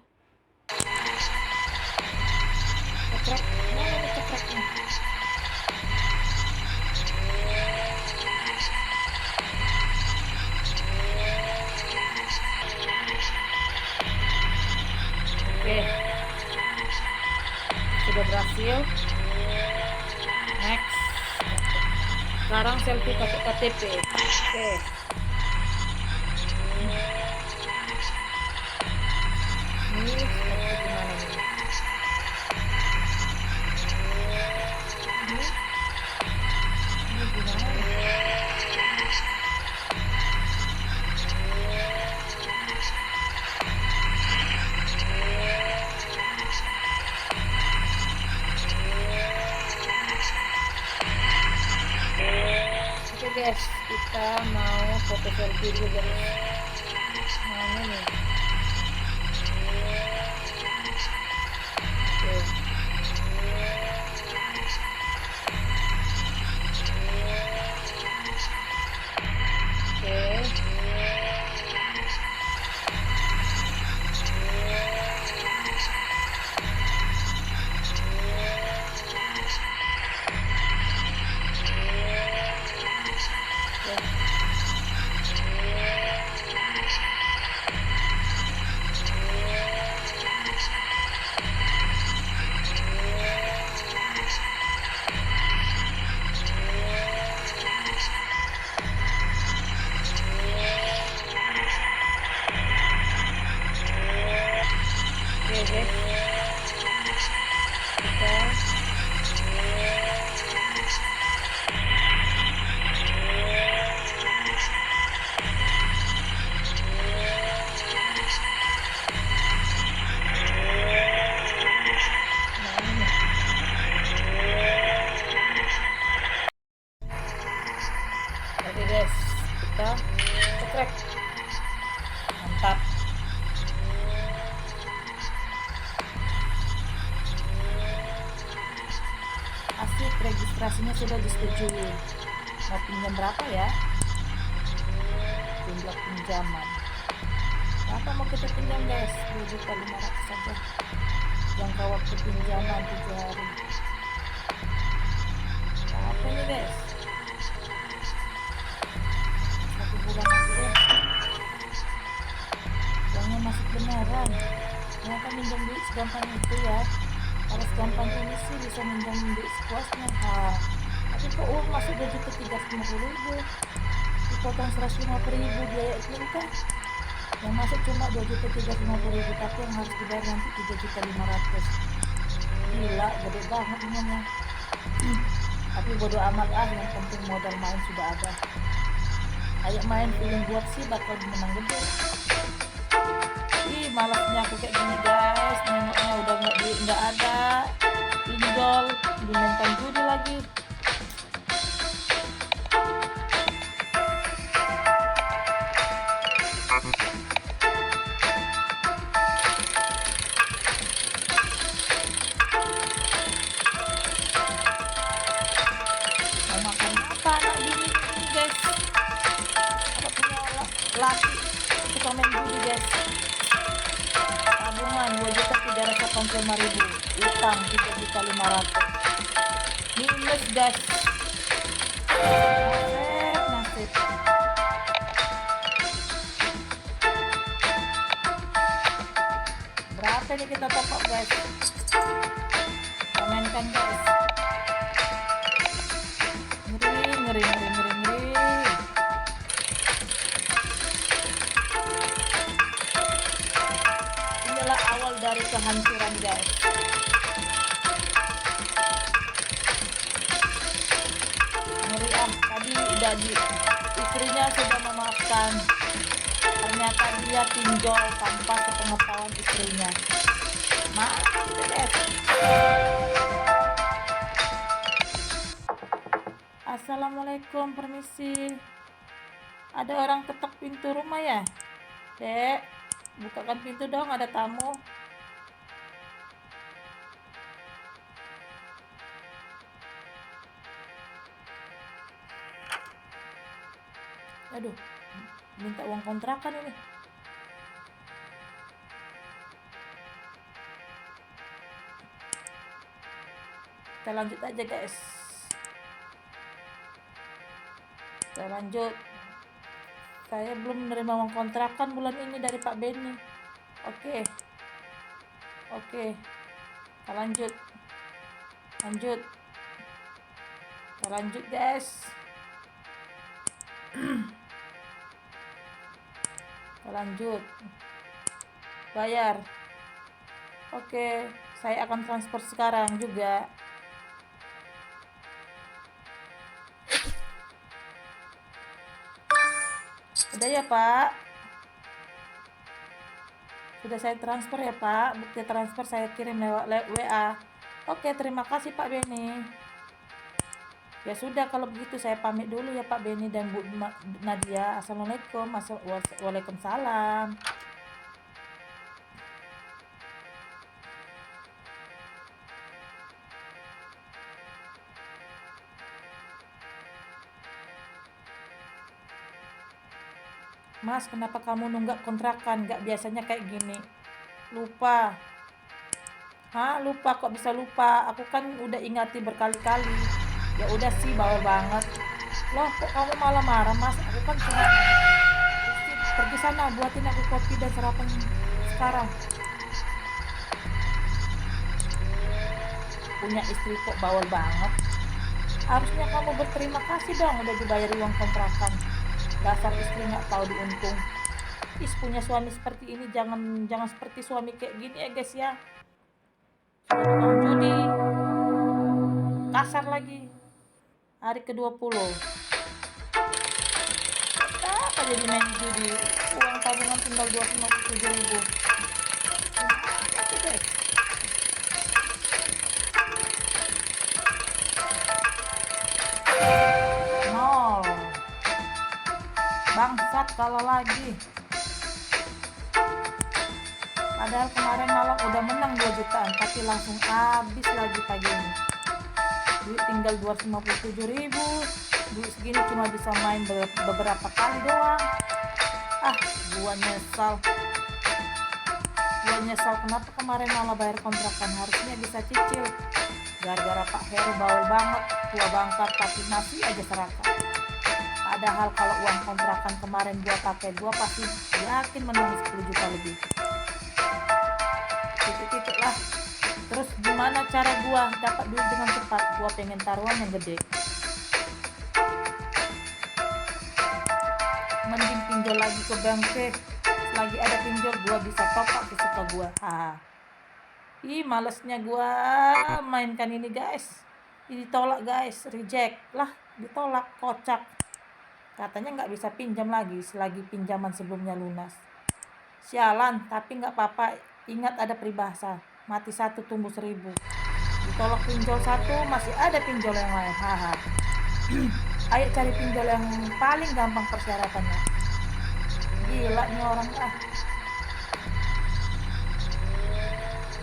A: Cekrek. Mana nih cekreknya? Oke. Sudah berhasil. Next. Sekarang selfie pakai KTP. Oke. Ini seperti gimana nih? Ini gimana nih? Oke guys, kita mau foto selfie dulu guys. Mana nih? Oke. Oke guys, kita kita cekrek. Mantap. Asik, registrasinya sudah disetujui. Mau pinjam berapa ya? Jumlah pinjaman. Berapa mau kita pinjam guys? 2.500.000 saja. Jangka waktu pinjaman 7 hari. Berapa ini guys? 1 bulan lagi deh. Uangnya masih beneran. Ternyata minjam duit segampang itu ya. Kalau segampang ini sih bisa minjam duit sepuasnya. Tapi kok uang masuk 2.350.000, dipotong 150.000 biaya admin kan? Yang masuk cuma 2.350.000, tapi yang harus dibayar nanti 3.500.000. Gila, gede banget uangnya. Tapi bodo amat yang penting modal main sudah ada. Ayo main, feeling buat sih bakal menang gede. Ih, malasnya aku kayak gini guys, nengoknya udah nggak ada pinjol, dimainkan judi lagi. Mau makan apa anak gini guys? Apa punya laki suka main judi guys? Tabungan 2.385.000, utang 3.500.000, minus guys. Nasib. Berapa nih kita top up guys? Komenkan guys. Ngeri. Inilah awal dari kehancuran guys. Ngeri tadi udah istrinya sudah memaafkan. Ternyata dia pinjol tanpa sepengetahuan istrinya. Maaf guys. Assalamualaikum, permisi. Ada orang ketok pintu rumah ya? Dek, bukakan pintu dong, ada tamu. Aduh, minta uang kontrakan ini. Kita lanjut aja guys. Kita lanjut. Saya belum menerima uang kontrakan bulan ini dari Pak Benny. Oke. Kita lanjut. Kita lanjut guys. Kita lanjut. Bayar. Oke, saya akan transfer sekarang juga. Udah ya Pak? Sudah saya transfer ya Pak? Bukti transfer saya kirim lewat WA. Oke, terima kasih Pak Benny. Ya sudah, kalau begitu saya pamit dulu ya Pak Benny dan Bu Nadia. Assalamualaikum. Waalaikumsalam. Mas, kenapa kamu nunggak kontrakan? Gak biasanya kayak gini. Lupa. Lupa, kok bisa lupa? Aku kan udah ingati berkali-kali. Ya udah sih, bawel banget. Loh, kok kamu malah marah, Mas? Aku kan cuma pergi sana, buatin aku kopi dan sarapan sekarang. Punya istri kok bawel banget. Harusnya kamu berterima kasih dong udah dibayar uang kontrakan. Dasar istri nggak tahu diuntung. Punya suami seperti ini jangan seperti suami kayak gini ya guys ya. Sudah tukang judi, kasar lagi. Hari ke-20 apa jadi main judi, uang tabungan tinggal 257.000. Oke guys. Bangsat kalah lagi. Padahal kemarin malam udah menang 2 jutaan, tapi langsung habis lagi pagi ini. Duit tinggal 257.000. Duit segini cuma bisa main beberapa kali doang. Ah, gua nyesal. Kenapa kemarin malah bayar kontrakan, harusnya bisa cicil. Gara-gara Pak Heru bawel banget, tua bangkat tapi masih aja serakah. Padahal kalau uang kontrakan kemarin gua pakai, gua pasti yakin menang 10 juta lebih. Titik-titik lah. Terus gimana cara gua dapat duit dengan cepat? Gua pengen taruhan yang gede. Mending pinjol lagi ke bangke. Selagi ada pinjol, gua bisa top up sesuka gua. Ih, malesnya gua mainkan ini guys. Ini ditolak guys, reject lah, ditolak, kocak. Katanya nggak bisa pinjam lagi selagi pinjaman sebelumnya lunas. Sialan, tapi nggak apa-apa. Ingat ada peribahasa, mati satu tumbuh 1000. Ditolak pinjol satu, masih ada pinjol yang lain. Ayo cari pinjol yang paling gampang persyaratannya. Gila nih orang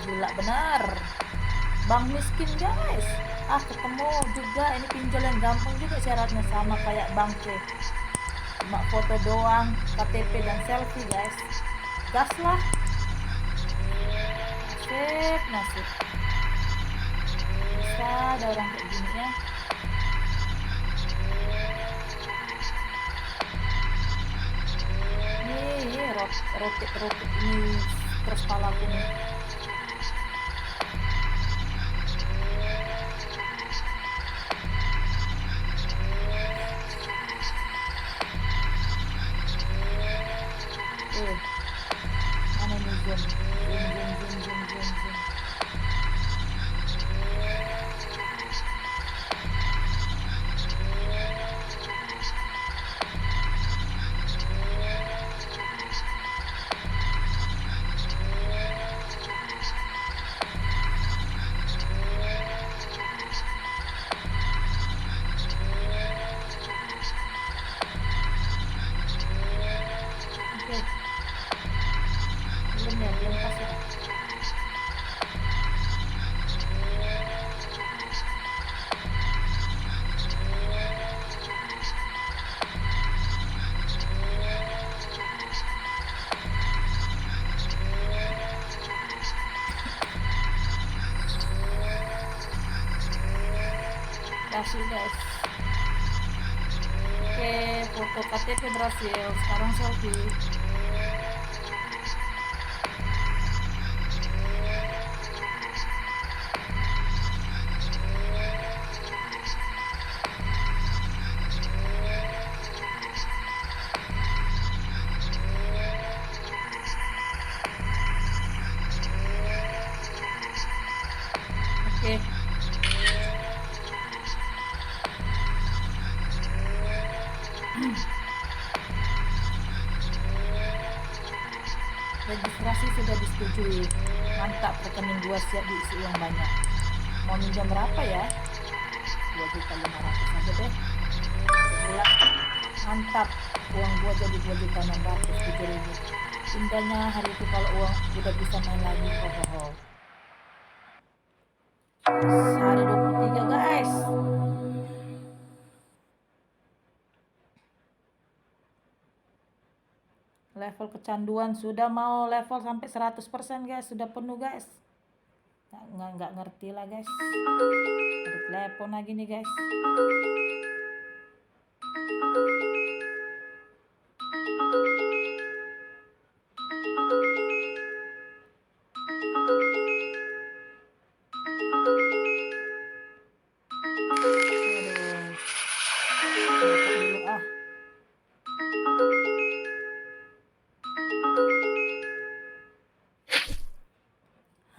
A: gila benar. Bang miskin guys. Ketemu juga ini pinjol yang gampang juga syaratnya, sama kayak bangke. Cuma foto doang, KTP dan selfie guys. Gas lah. Nasib. Bisa ada orang kayak gini ya. Nih, roket ini terus palaku nih. Mana nih zoom. Belum pas ya. Kasih guys. Oke, foto KTP berhasil. Sekarang selfie. Oke. Registrasi sudah disetujui. Mantap, rekening gua siap diisi uang banyak. Mau minjam berapa ya? 2.500.000 aja deh sebulan. Mantap, uang gua jadi 2.607.000. Indahnya hari itu kalau uang udah bisa main lagi. Hari 23 guys. Level kecanduan sudah mau level sampai 100% guys, sudah penuh guys. Nggak ngerti lah guys. Ada telepon lagi nih guys.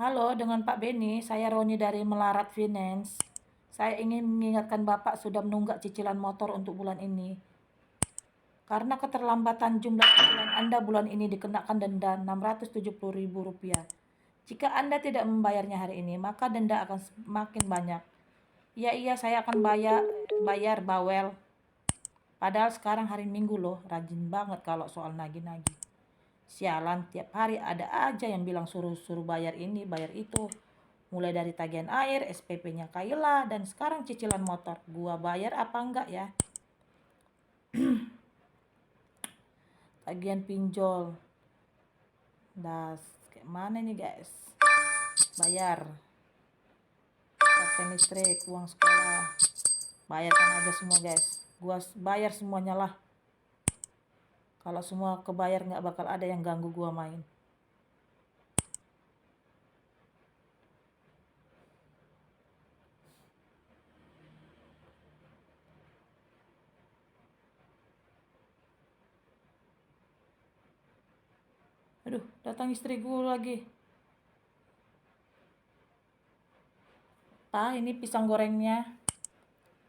A: Halo, dengan Pak Beni, saya Roni dari Melarat Finance. Saya ingin mengingatkan Bapak sudah menunggak cicilan motor untuk bulan ini. Karena keterlambatan jumlah cicilan Anda bulan ini dikenakan denda Rp670.000. Jika Anda tidak membayarnya hari ini, maka denda akan semakin banyak. Iya, saya akan bayar bawel. Padahal sekarang hari Minggu loh, rajin banget kalau soal nagih-nagih. Sialan, tiap hari ada aja yang bilang suruh bayar ini, bayar itu. Mulai dari tagihan air, SPP-nya Kayla, dan sekarang cicilan motor. Gua bayar apa enggak ya? Tagihan pinjol. Das, kayak mana nih guys? Bayar. Pakai listrik, uang sekolah. Bayarkan aja semua guys. Gua bayar semuanya lah. Kalau semua kebayar nggak bakal ada yang ganggu gua main. Aduh, datang istri gue lagi. Pak, ini pisang gorengnya.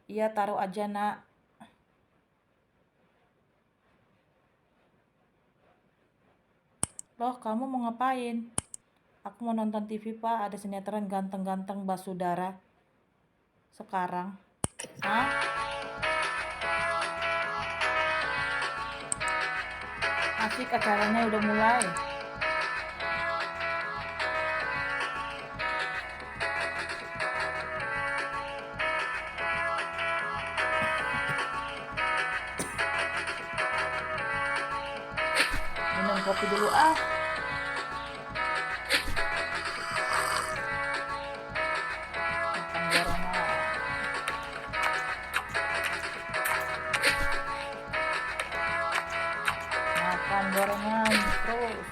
A: Iya, taruh aja nak. Loh, kamu mau ngapain? Aku mau nonton TV pak, ada sinetron ganteng-ganteng Basudara. Sekarang. Hah? Asik, acaranya udah mulai. Minum kopi dulu ah. Makan gorengan. Makan gorengan terus.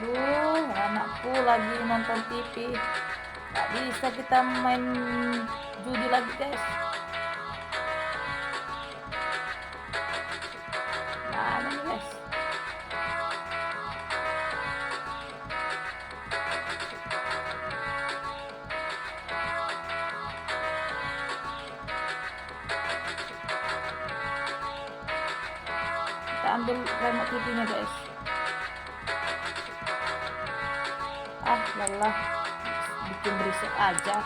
A: Duh, anakku lagi nonton TV. Gak bisa kita main judi lagi guys. Mana nih guys? Kita ambil remote TV-nya guys. Ah, lelah. Bikin berisik aja.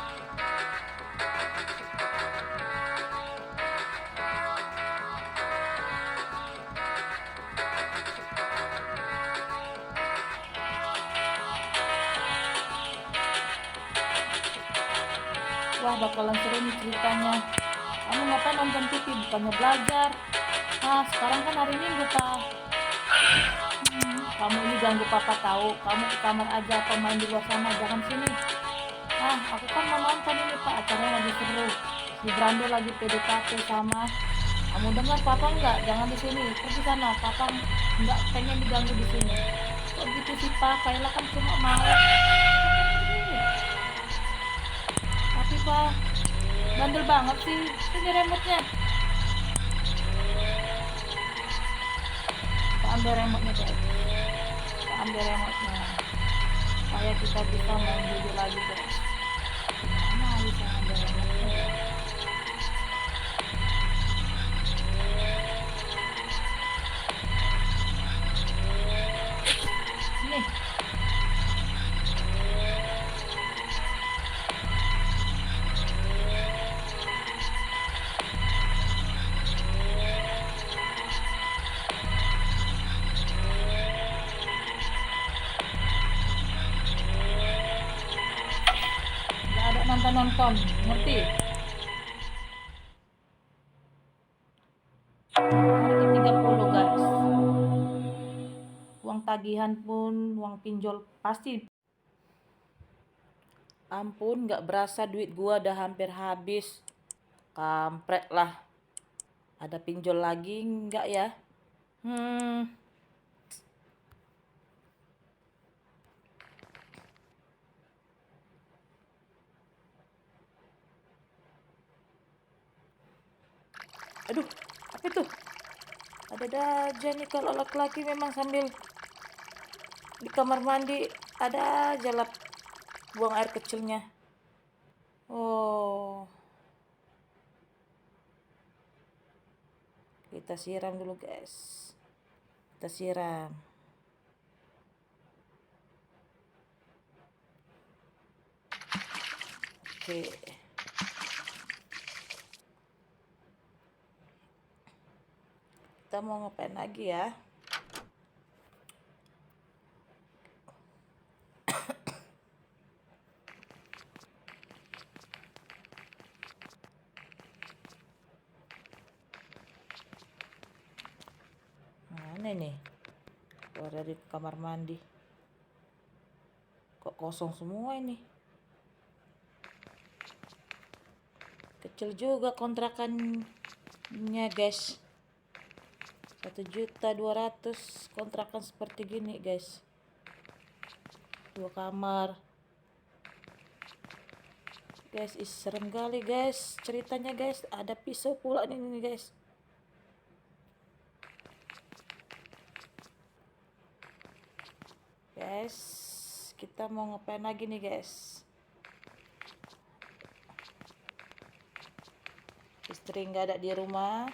A: Wah, bakalan seru nih ceritanya. Kamu ngapain nonton TV? Bukannya belajar. Nah, sekarang kan hari Minggu, Pak. Kamu ini ganggu papa tahu. Kamu ke kamar aja atau main di luar sana, jangan sini. Nah, aku kan mau nonton ini, Pak. Acaranya lagi seru. Si Brando lagi PDKT sama. Kamu dengar papa enggak? Jangan di sini. Pergi sana. Papa enggak pengen diganggu di sini. Kok gitu sih, Pak? Kayla kan cuma mau. Tapi, Pak, bandel banget sih. Ini remote-nya. Kita ambil remote-nya, guys. Kita ambil remote-nya. Supaya kita bisa main judi lagi, guys. Mana bisa ambil remote-nya? Nih. Gak ada nonton-nonton, ngerti? Hari ke-30 guys. Uang tagihan pun, uang pinjol pasti. Ampun, gak berasa duit gua udah hampir habis. Kampret lah. Ada pinjol lagi enggak ya? Aduh, apa itu? Ada aja nih kalau laki-laki memang sambil di kamar mandi ada aja buang air kecilnya. Oh, kita siram dulu guys. Kita siram. Oke. Kita mau ngapain lagi ya? Mana nih? Keluar dari kamar mandi. Kok kosong semua ini? Kecil juga kontrakannya guys. 1.200.000 kontrakan seperti gini guys. 2 kamar. Guys, serem kali guys ceritanya guys. Ada pisau pula ini guys. Guys, kita mau ngapain lagi nih guys? Istri nggak ada di rumah.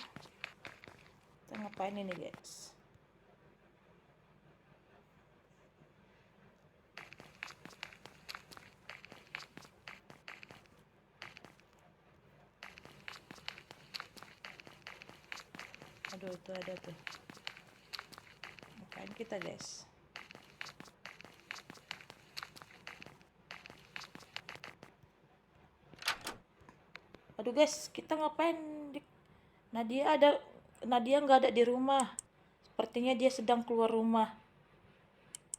A: Kita ngapain ini guys? Aduh, itu ada tuh. Ngapain kita guys? Aduh guys, kita ngapain? Nadia nggak ada di rumah. Sepertinya dia sedang keluar rumah.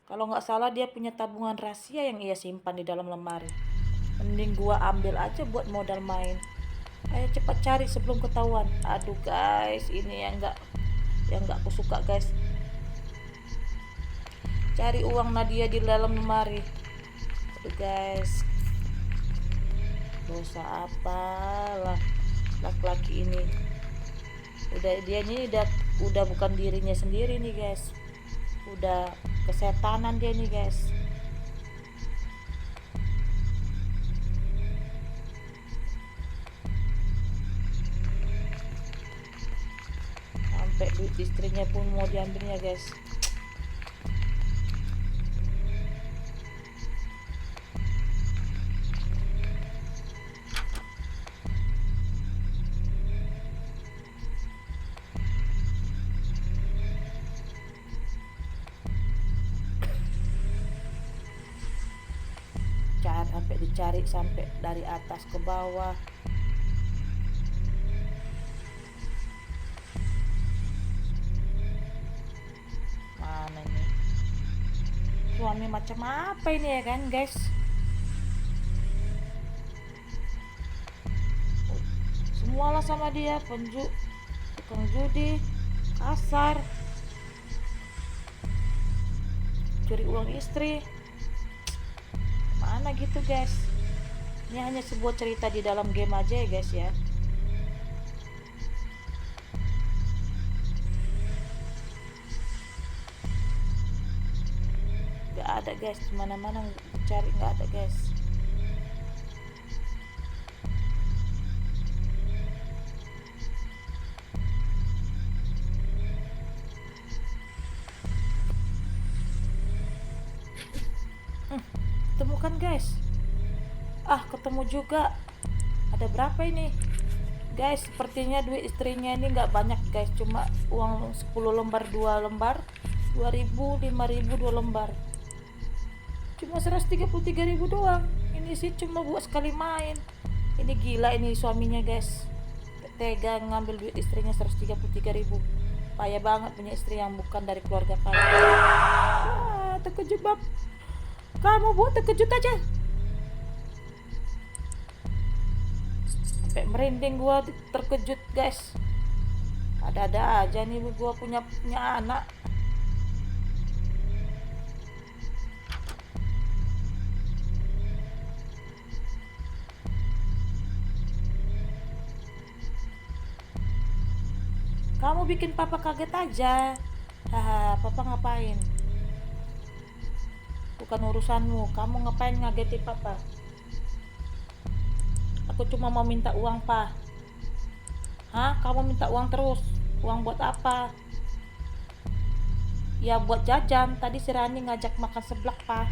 A: Kalau nggak salah dia punya tabungan rahasia yang ia simpan di dalam lemari. Mending gua ambil aja buat modal main. Ayo cepat cari sebelum ketahuan. Aduh guys, ini yang nggak aku suka guys. Cari uang Nadia di dalam lemari. Aduh guys, dosa apalah laki-laki ini. Udah bukan dirinya sendiri nih guys. Udah kesetanan dia nih guys. Sampai duit istrinya pun mau diambilnya guys. Sampai dicari sampai dari atas ke bawah. Mana nih? Suami macam apa ini ya kan guys? Semualah sama dia, tukang judi, kasar, curi uang istri. Mana gitu guys. Ini hanya sebuah cerita di dalam game aja ya guys ya. Gak ada guys, mana-mana cari gak ada guys. Temukan guys. Ketemu juga. Ada berapa ini guys? Sepertinya duit istrinya ini nggak banyak guys, cuma uang 10 lembar 2 lembar 2.000, 5.000 2 lembar, cuma 133.000 doang. Ini sih cuma buat sekali main. Ini gila ini suaminya guys, tega ngambil duit istrinya 133.000. Payah banget punya istri yang bukan dari keluarga kaya. Terkejut bab. Kamu buat terkejut aja. Sampai merinding gua terkejut guys. Ada-ada aja nih gua punya anak. Kamu bikin papa kaget aja. Haha, papa ngapain? Bukan urusanmu. Kamu ngapain ngageti papa? Aku cuma mau minta uang, Pa. Hah? Kamu minta uang terus? Uang buat apa? Ya buat jajan. Tadi si Rani ngajak makan seblak, Pa.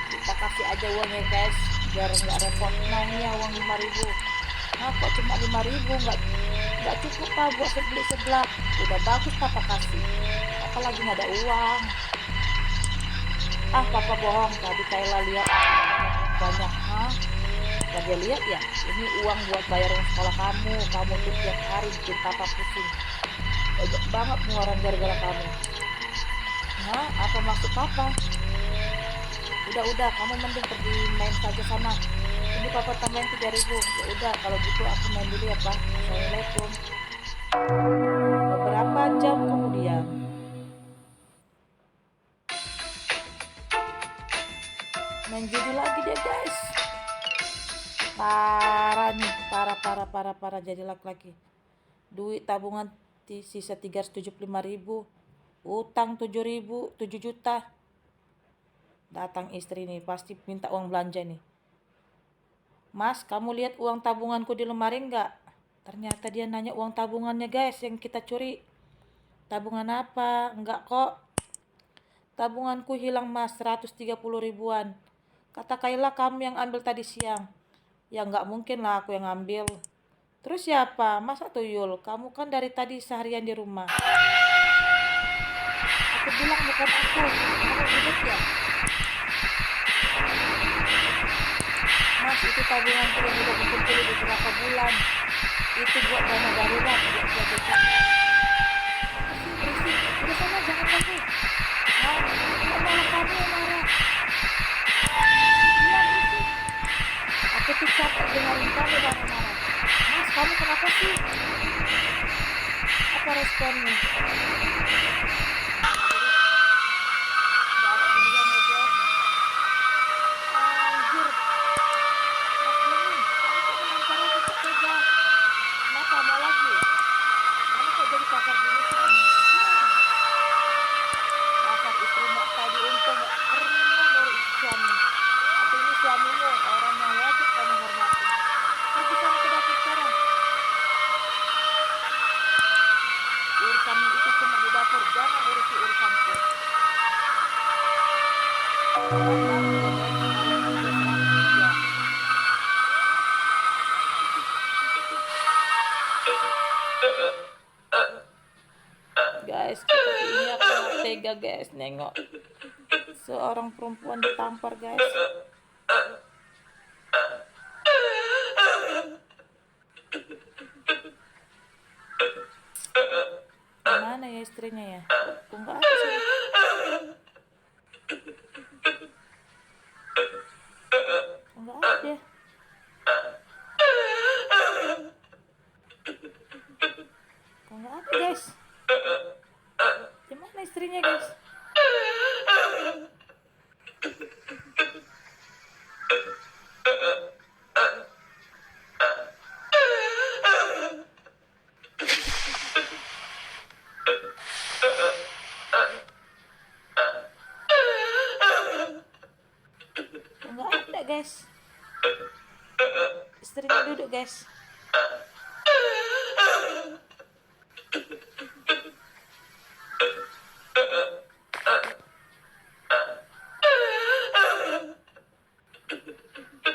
A: Kita kasih aja uangnya, guys, biar nggak repot. Nah, ini ya uang 5.000. Nah, kok cuma 5.000? Nggak cukup, Pa, buat beli seblak. Udah bagus Papa kasih. Apalagi nggak ada uang. Ah, Papa bohong. Tadi Kayla lihat banyak. Hah? Gak dia lihat ya? Ini uang buat bayar uang sekolah kamu. Kamu tuh tiap hari bikin Papa pusing. Banyak banget pengeluaran gara-gara kamu. Nah, apa maksud Papa? Udah, kamu mending pergi main saja sana. Ini Papa tambahin 3.000. Ya udah, kalau gitu aku main dulu ya, Pak. Assalamualaikum. Beberapa jam kemudian. Main judi lagi dia, guys. Parah nih, parah jadi laki-laki. Duit tabungan sisa 375.000. Utang 7.000, 7 juta. Datang istri nih, pasti minta uang belanja nih. Mas, kamu lihat uang tabunganku di lemari enggak? Ternyata dia nanya uang tabungannya, guys, yang kita curi. Tabungan apa? Enggak kok. Tabunganku hilang, Mas, 130 ribuan. Kata Kayla kamu yang ambil tadi siang. Ya enggak mungkin lah aku yang ambil. Terus siapa? Masa Tuyul? Kamu kan dari tadi seharian di rumah. Aku bilang bukan aku. Kamu ingat ya? Mas, itu tabunganku yang udah kumpulin beberapa bulan. Itu buat dana darurat, buat jaga-jaga. Berisik, udah sana jangan ganggu. Nah, kok malah kamu yang marah? Iya, berisik. Aku tuh capek dengerin kamu marah-marah. Mas, kamu kenapa sih? Apa responnya? Suamimu orang yang wajib kamu hormati. Pergi sana ke dapur sekarang. Urusanmu itu cuma di dapur, jangan urusi urusanku. Guys, ini aku nggak tega, guys, nengok seorang perempuan ditampar, guys. Mana ya istrinya ya? Kok nggak ada sih? Kok nggak ada? Kok nggak ada, guys? Gimana istrinya, guys? Nggak ada, guys. Istrinya duduk, guys.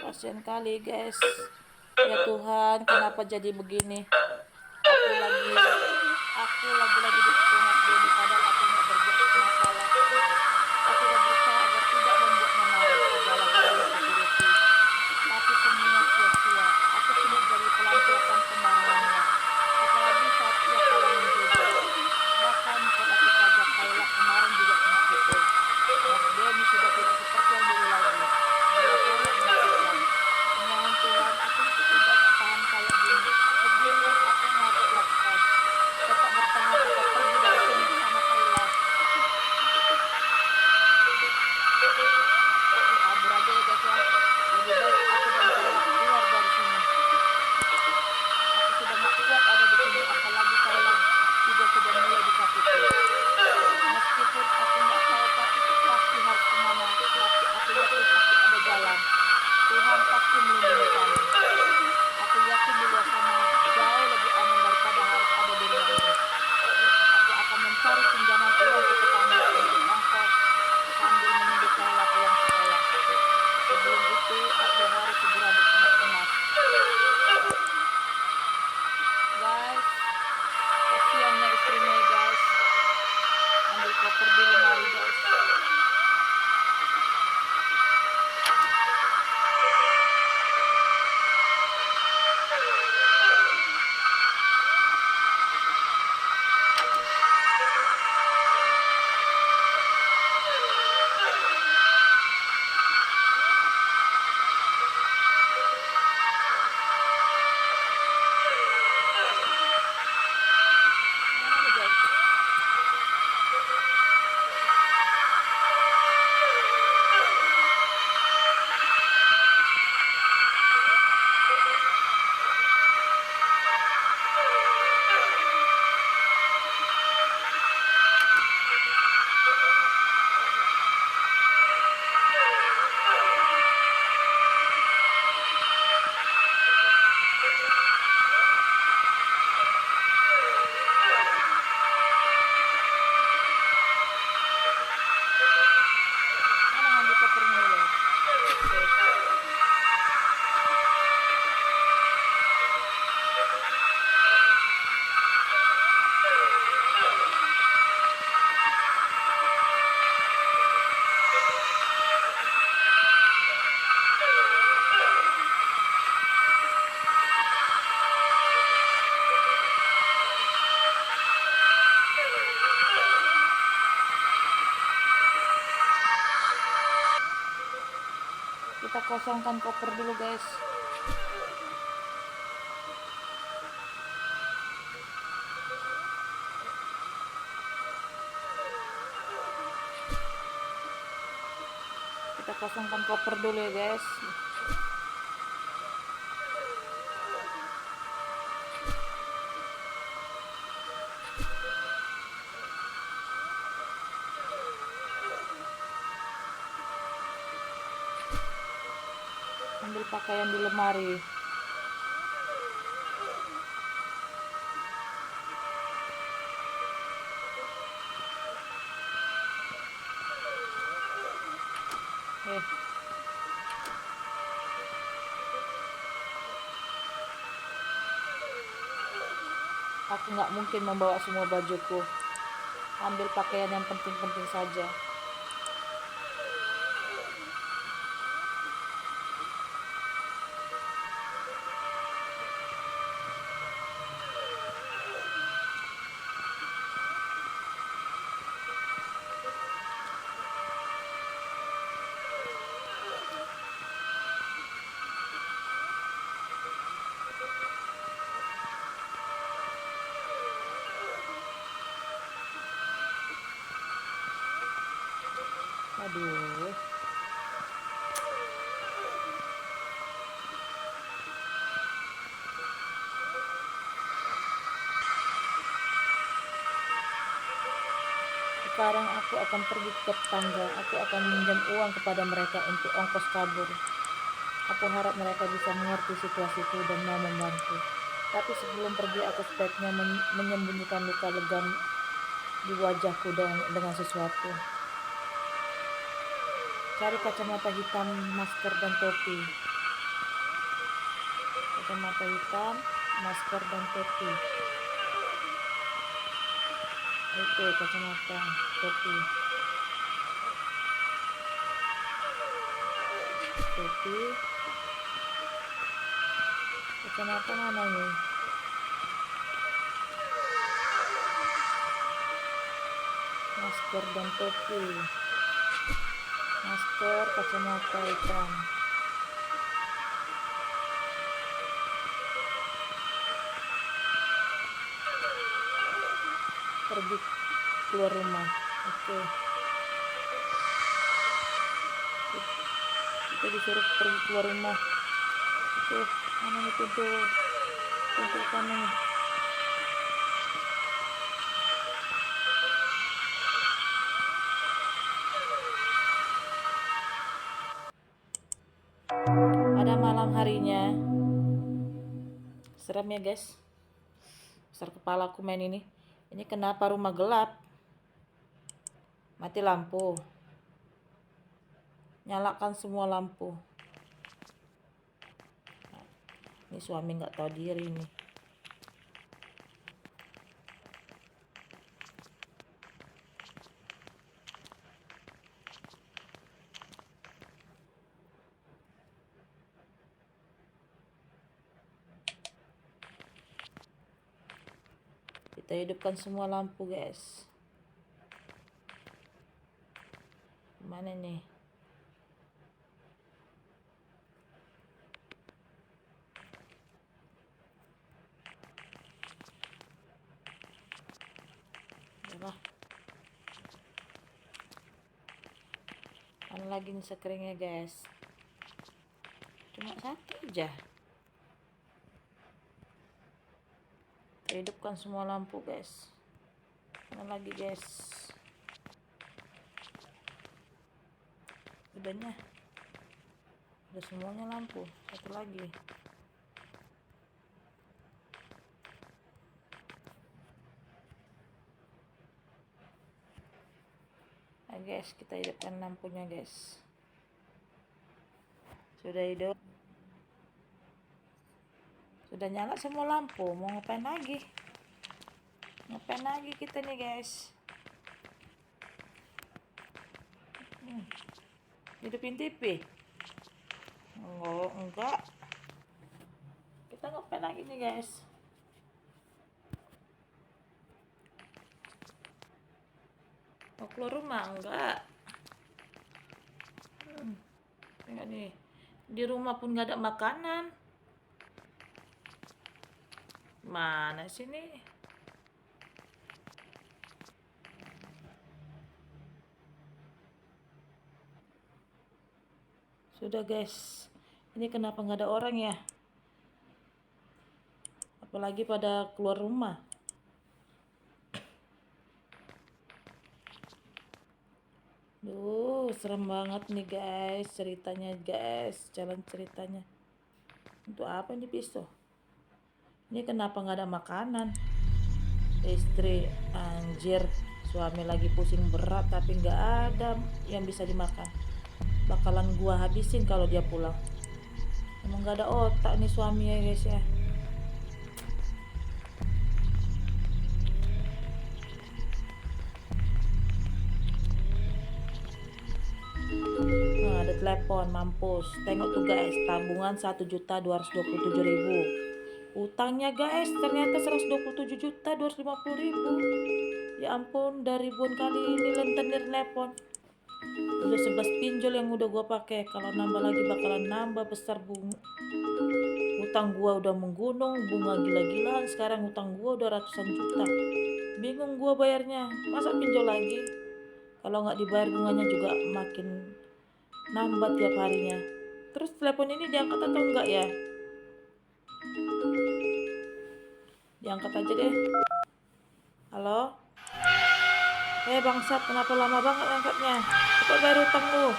A: Kasian kali, guys. Ya Tuhan, kenapa jadi begini? Aku lagi di rumah Deni, padahal aku nggak berbuat masalah. Aku udah berusaha agar tidak membuat menarik segala-galanya security, tapi semuanya sia-sia. Aku cuma jadi pelampiasan kemarahannya, apalagi saat ia kalah menjadi. Bahkan terakhir saja Kayla kemarin juga kena pukul. Mas Denny sudah tidak seperti yang dulu lagi. Dia sangat menyakitkan. Mohon Tuhan, aku tidak tahan kayak gini. Sebelumnya aku harus lakukan. Tetap bertahan. Tuhan pasti melindungi kami. Aku yakin di luar sana jauh lebih aman daripada harus ada di rumah ini. Aku akan mencari pinjaman uang ke tetangga untuk ongkos sambil menunggu Kayla pulang sekolah. Sebelum itu, aku harus segera berkemas-kemas. Guys, kasihannya istri Mei guys. Ambil koper di lemari guys. Mana nih guys? Mana ngambil kopernya nih guys? Oke. Kita kosongkan koper dulu guys. Kita kosongkan koper dulu ya guys. Ambil pakaian di lemari. Aku nggak mungkin membawa semua bajuku. Ambil pakaian yang penting-penting saja. Aduh. Sekarang aku akan pergi ke tetangga. Aku akan minjam uang kepada mereka untuk ongkos kabur. Aku harap mereka bisa mengerti situasiku dan mau membantu. Tapi sebelum pergi, aku sebaiknya menyembunyikan luka legam di wajahku dengan sesuatu. Cari kacamata hitam, masker, dan topi. Kacamata hitam, masker, dan topi. Itu kacamata, topi. Topi. Kacamata mana nih? Masker dan topi. Masker, kacamata hitam. Pergi keluar rumah. Oke. Kita disuruh pergi keluar rumah. Oke, mana nih pintu utama nih? harinya. Serem ya guys, besar kepala aku main ini. Ini kenapa rumah gelap? Mati lampu, nyalakan semua lampu. Ini suami nggak tahu diri nih. Kita hidupkan semua lampu guys. Mana nih? Udah. Mana lagi nih sekeringnya guys? Cuma satu aja. Kita hidupkan semua lampu guys. Mana lagi guys? Udahnya. Udah semuanya lampu. Satu lagi. Nah guys, kita hidupkan lampunya guys. Sudah hidup. Sudah nyala semua lampu. Mau ngapain lagi? Ngapain lagi kita nih guys? Hidupin TV. Oh, enggak. Kita ngapain lagi nih guys? Mau keluar rumah? Enggak. Enggak nih. Di rumah pun nggak ada makanan. Mana sih nih? Sudah guys. Ini kenapa nggak ada orang ya? Apalagi pada keluar rumah. Duh, serem banget nih guys ceritanya guys. Jalan ceritanya. Untuk apa ini pisau? Ini kenapa nggak ada makanan? Istri anjir, suami lagi pusing berat tapi nggak ada yang bisa dimakan. Bakalan gua habisin kalau dia pulang. Emang nggak ada otak nih suami ya guys ya. Nah, ada telepon mampus. Tengok tuh guys, tabungan 1.227.000. Utangnya guys ternyata 127.250.000. Ya ampun, dari ribuan kali ini lentenir telepon. Udah 11 pinjol yang udah gua pakai. Kalau nambah lagi bakalan nambah besar bunga. Utang gua udah menggunung, bunga gila-gilaan. Sekarang utang gua udah ratusan juta. Bingung gua bayarnya. Masa pinjol lagi? Kalau nggak dibayar bunganya juga makin nambah tiap harinya. Terus telepon ini diangkat atau enggak ya? Diangkat aja deh. Halo? Bangsat, kenapa lama banget angkatnya? Cepat bayar utang lu.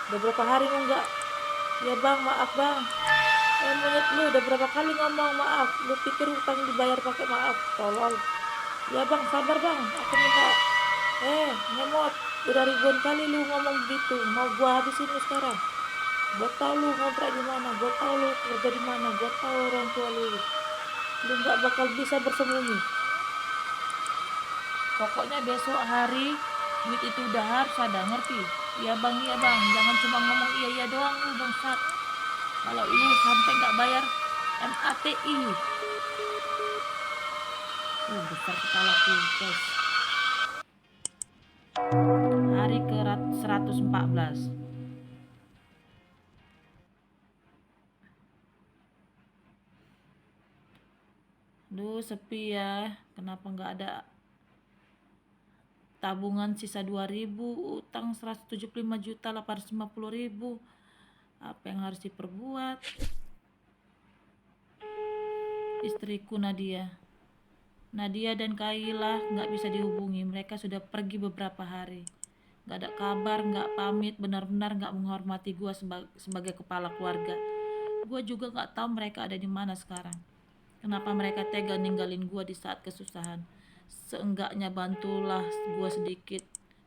A: Udah berapa hari enggak? Ya bang, maaf bang. Monyet lu udah berapa kali ngomong maaf. Lu pikir utang dibayar pakai maaf? Tolol. Ya bang, sabar bang. Aku minta. Ngemot. Udah ribuan kali lu ngomong begitu. Mau gua habisin lu sekarang. Gua tau lu ngontrak di mana. Gua tau lu kerja di mana. Gua tau orang tua lu. Lu nggak bakal bisa bersembunyi. Pokoknya besok hari duit itu udah harus ada, ngerti? Iya bang, jangan cuma ngomong iya doang lu bangsat. Kalau lu sampai nggak bayar MATI. Besar kepalaku guys. Hari ke 114. Duh, sepi ya. Kenapa nggak ada tabungan sisa 2.000, utang 175.850.000. Apa yang harus diperbuat? Istriku Nadia dan Kaila nggak bisa dihubungi. Mereka sudah pergi beberapa hari. Nggak ada kabar, nggak pamit, benar-benar nggak menghormati gua sebagai kepala keluarga. Gue juga nggak tahu mereka ada di mana sekarang. Kenapa mereka tega ninggalin gue di saat kesusahan. Seenggaknya bantulah gue sedikit.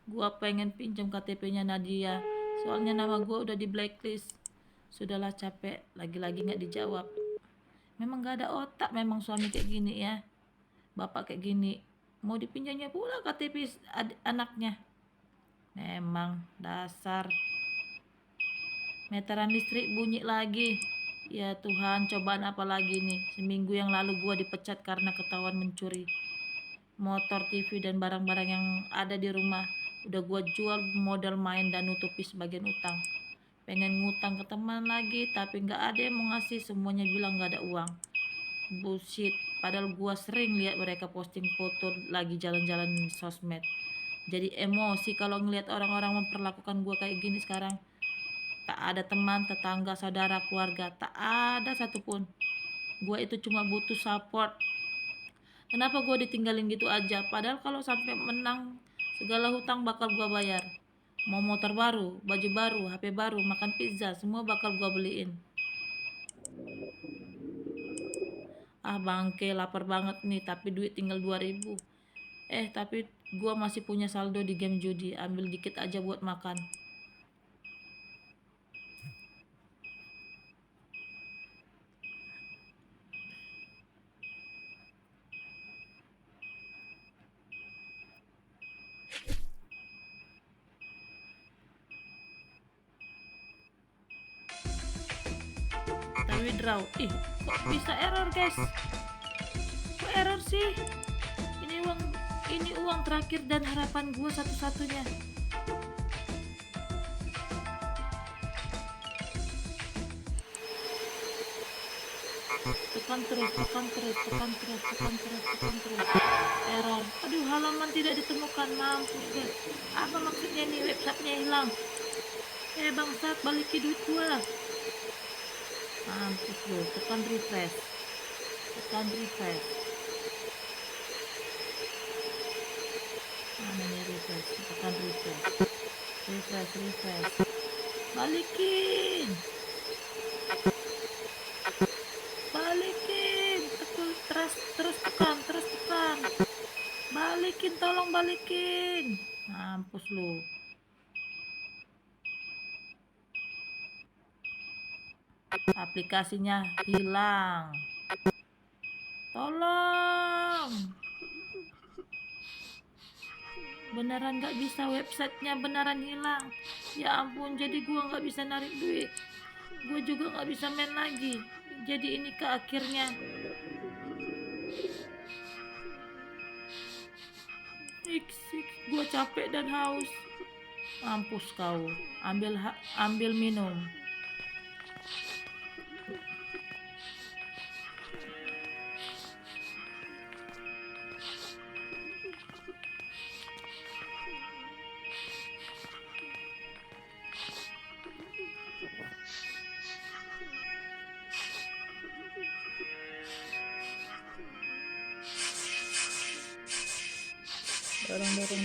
A: Gue pengen pinjam KTP-nya Nadia. Soalnya nama gue udah di blacklist. Sudahlah, capek. Lagi-lagi nggak dijawab. Memang gak ada otak memang suami kayak gini ya. Bapak kayak gini. Mau dipinjamnya pula KTP anaknya. Memang dasar. Meteran listrik bunyi lagi. Ya Tuhan, cobaan apa lagi nih? Seminggu yang lalu gua dipecat karena ketahuan mencuri motor, TV, dan barang-barang yang ada di rumah. Udah gua jual modal main dan nutupi sebagian utang. Pengen ngutang ke teman lagi, tapi nggak ada yang mau ngasih. Semuanya bilang nggak ada uang. Bullshit. Padahal gua sering lihat mereka posting foto lagi jalan-jalan di sosmed. Jadi emosi kalau ngelihat orang-orang memperlakukan gua kayak gini sekarang. Tak ada teman, tetangga, saudara, keluarga, tak ada satupun. Gue itu cuma butuh support. Kenapa gue ditinggalin gitu aja? Padahal kalau sampai menang, segala hutang bakal gue bayar. Mau motor baru, baju baru, HP baru, makan pizza, semua bakal gue beliin. Ah bangke, lapar banget nih, tapi duit tinggal 2.000. Tapi gue masih punya saldo di game judi. Ambil dikit aja buat makan. Kita withdraw. Ih, kok bisa error guys? Kok error sih? Ini uang terakhir dan harapan gue satu-satunya. Tekan terus. Error. Aduh, halaman tidak ditemukan. Mampus guys. Apa maksudnya nih, websitenya hilang? Bangsat, balikin duit gue. Mampus lu. Tekan refresh. Mana nih refresh? Tekan refresh. Balikin. Terus tekan. Balikin, tolong balikin. Mampus lu. Aplikasinya hilang. Tolong. Beneran gak bisa, websitenya beneran hilang. Ya ampun, jadi gua gak bisa narik duit. Gua juga gak bisa main lagi. Jadi ini ke akhirnya. Gua capek dan haus. Mampus kau. Ambil minum.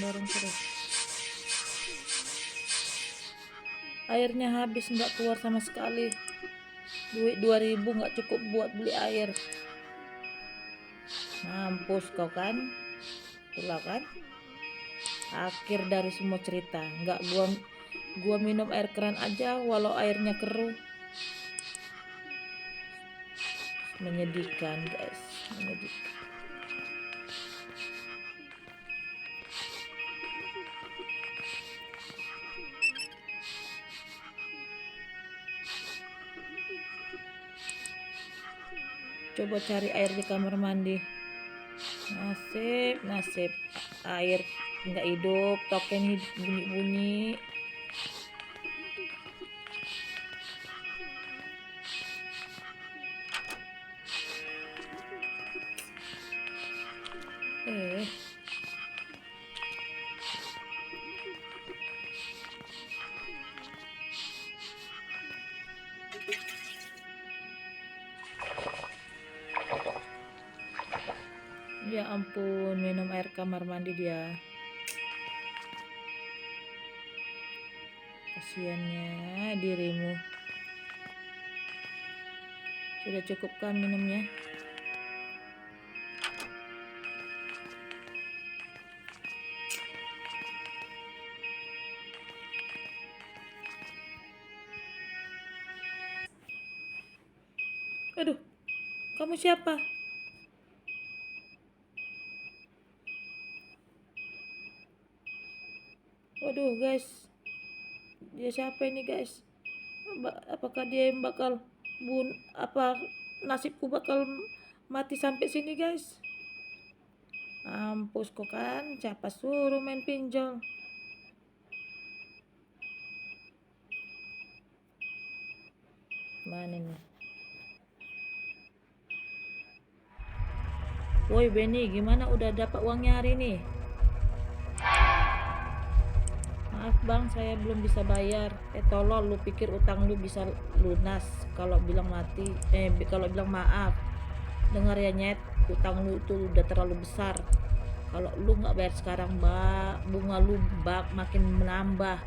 A: Dorong terus. Airnya habis, nggak keluar sama sekali. Duit 2.000 nggak cukup buat beli air. Mampus kau kan? Itulah kan akhir dari semua cerita. Nggak gua minum air keran aja walau airnya keruh. Menyedihkan guys, menyedihkan. Coba cari air di kamar mandi. Nasib air nggak hidup, token bunyi-bunyi. Ya ampun, minum air kamar mandi dia. Kasiannya dirimu. Sudah cukup kan minumnya? Aduh, kamu siapa? Waduh guys, dia siapa ini guys? Apakah dia yang bakal apa nasibku bakal mati sampai sini guys? Mampus kok kan, siapa suruh main pinjol? Mana nih? Woi Benny, gimana udah dapat uangnya hari ini? Maaf bang, saya belum bisa bayar. Tolol, lu pikir utang lu bisa lunas kalau bilang mati? Kalau bilang maaf. Dengar ya nyet, utang lu itu udah terlalu besar. Kalau lu nggak bayar sekarang, bunga lu makin menambah.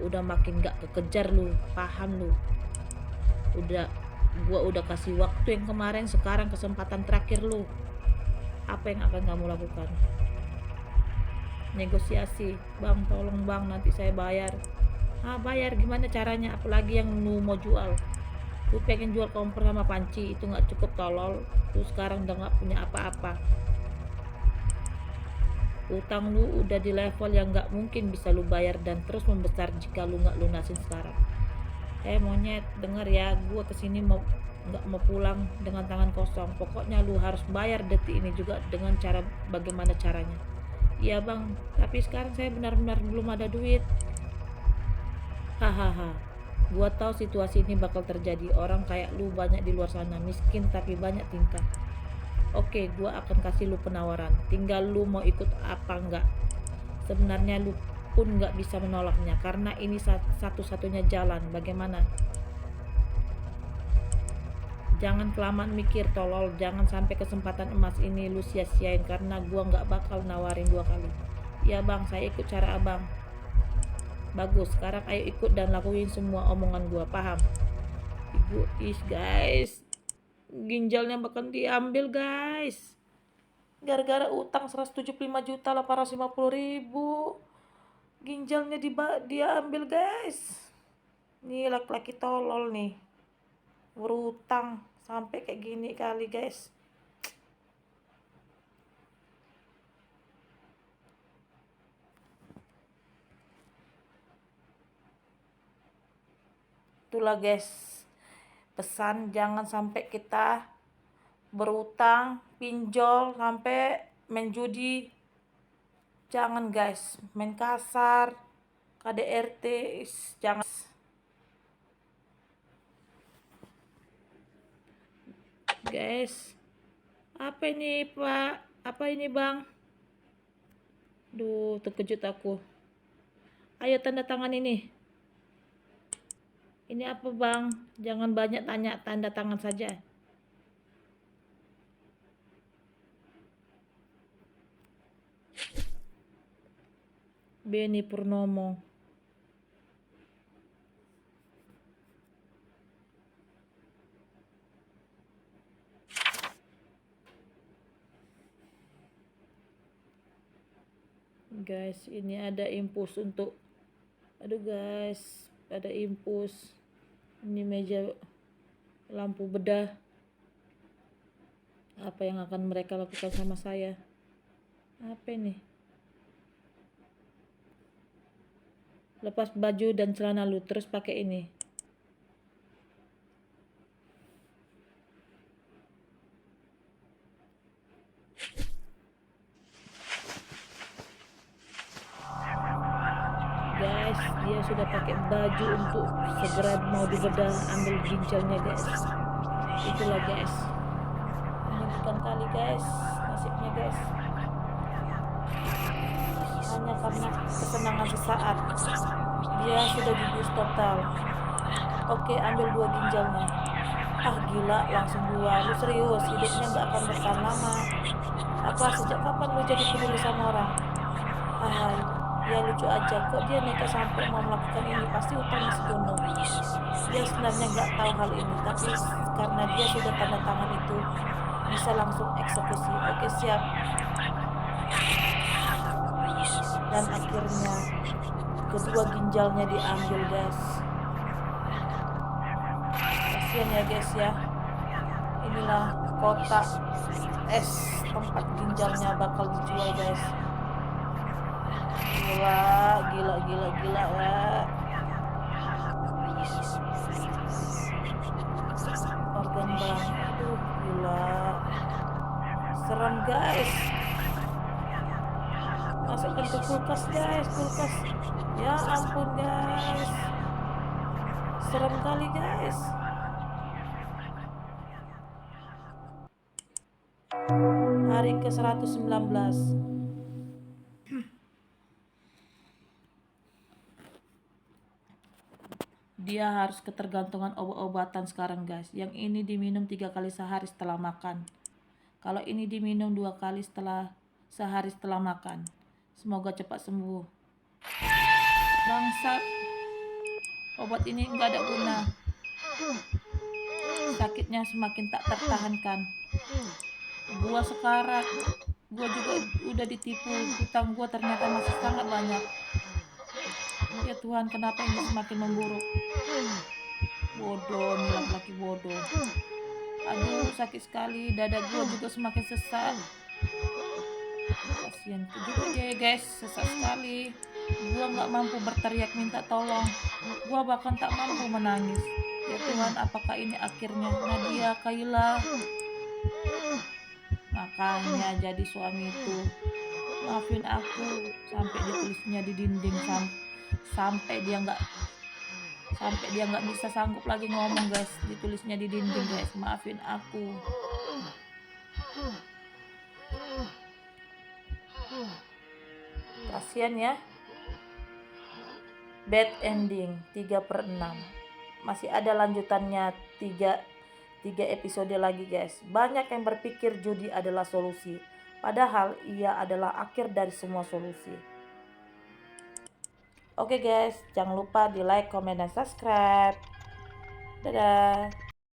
A: Udah makin nggak kekejar lu, paham lu? Gua udah kasih waktu yang kemarin, sekarang kesempatan terakhir lu. Apa yang akan kamu lakukan? Negosiasi, bang tolong bang, nanti saya bayar. Bayar gimana caranya? Apalagi yang lu mau jual, lu pengen jual kompor sama panci, itu nggak cukup tolol. Lu sekarang udah nggak punya apa-apa. Utang lu udah di level yang nggak mungkin bisa lu bayar dan terus membesar jika lu nggak lunasin sekarang. Monyet, denger ya, gua kesini nggak mau pulang dengan tangan kosong. Pokoknya lu harus bayar detik ini juga dengan cara bagaimana caranya. Iya bang, tapi sekarang saya benar-benar belum ada duit. Hahaha, gua tahu situasi ini bakal terjadi. Orang kayak lu banyak di luar sana, miskin tapi banyak tingkah. Oke, gua akan kasih lu penawaran, tinggal lu mau ikut apa enggak. Sebenarnya lu pun nggak bisa menolaknya karena ini satu-satunya jalan. Bagaimana? Jangan kelamaan mikir tolol, jangan sampai kesempatan emas ini lu sia-siain karena gua nggak bakal nawarin 2 kali. Ya bang, saya ikut cara abang. Bagus, sekarang ayo ikut dan lakuin semua omongan gua, paham? Ibu guys, ginjalnya bakal diambil guys, gara-gara utang 175.850.000. Ginjalnya dia ambil guys. Nih laki-laki tolol nih, berutang sampai kayak gini kali guys. Itulah guys, pesan jangan sampai kita berutang, pinjol, sampai main judi. Jangan guys, main kasar, KDRT, jangan. Guys, apa ini pak? Apa ini bang? Duh, terkejut aku. Ayo tanda tangan ini. Ini apa bang? Jangan banyak tanya, tanda tangan saja. Benny Purnomo. Guys, ini ada infus untuk, aduh guys, ada infus. Ini meja lampu bedah. Apa yang akan mereka lakukan sama saya? Apa ini? Lepas baju dan celana lu, terus pakai ini. Guys, dia sudah pakai baju untuk segera mau dibedah, ambil ginjalnya guys. Itulah guys, menyedihkan kali guys nasibnya guys. Hanya karena kesenangan sesaat dia sudah dibius total. Oke, ambil 2 ginjalnya. Gila, langsung 2. Lu serius, hidupnya gak akan bertahan lama. Apa, sejak kapan lu jadi peduli sama orang? Ya lucu aja, kok dia nekat sampai mau melakukan ini, pasti utangnya segunung. Dia sebenarnya nggak tahu hal ini, tapi karena dia sudah tanda tangan itu, bisa langsung eksekusi. Oke siap. Dan akhirnya kedua ginjalnya diambil guys. Kasian ya guys ya. Inilah kotak es tempat ginjalnya bakal dijual guys. Gila, gila, gila, gila ya. Organ bang, aduh gila. Serem guys. Masukkan ke kulkas guys, kulkas. Ya ampun guys. Serem kali guys. Hari ke 119. Dia harus ketergantungan obat-obatan sekarang guys. Yang ini diminum 3 kali sehari setelah makan. Kalau ini diminum 2 kali sehari setelah makan. Semoga cepat sembuh. Bangsat. Obat ini nggak ada guna. Sakitnya semakin tak tertahankan. Gua sekarat. Gua juga udah ditipu. Hutang gua ternyata masih sangat banyak. Ya Tuhan, kenapa ini semakin memburuk? Bodoh, nih laki-laki bodoh. Aduh, sakit sekali. Dada gua juga semakin sesak. Kasian juga dia guys, sesak sekali. Gua nggak mampu berteriak minta tolong. Gua bahkan tak mampu menangis. Ya Tuhan, apakah ini akhirnya? Nadia, Kayla. Makanya jadi suami itu. Maafin aku. Sampai ditulisnya di dinding. Sampai dia nggak bisa sanggup lagi ngomong guys. Ditulisnya di dinding guys. Maafin aku. Kasian ya. Bad ending 3/6. Masih ada lanjutannya 3 episode lagi guys. Banyak yang berpikir judi adalah solusi, padahal ia adalah akhir dari semua solusi. Oke guys, jangan lupa di like, comment, dan subscribe. Dadah.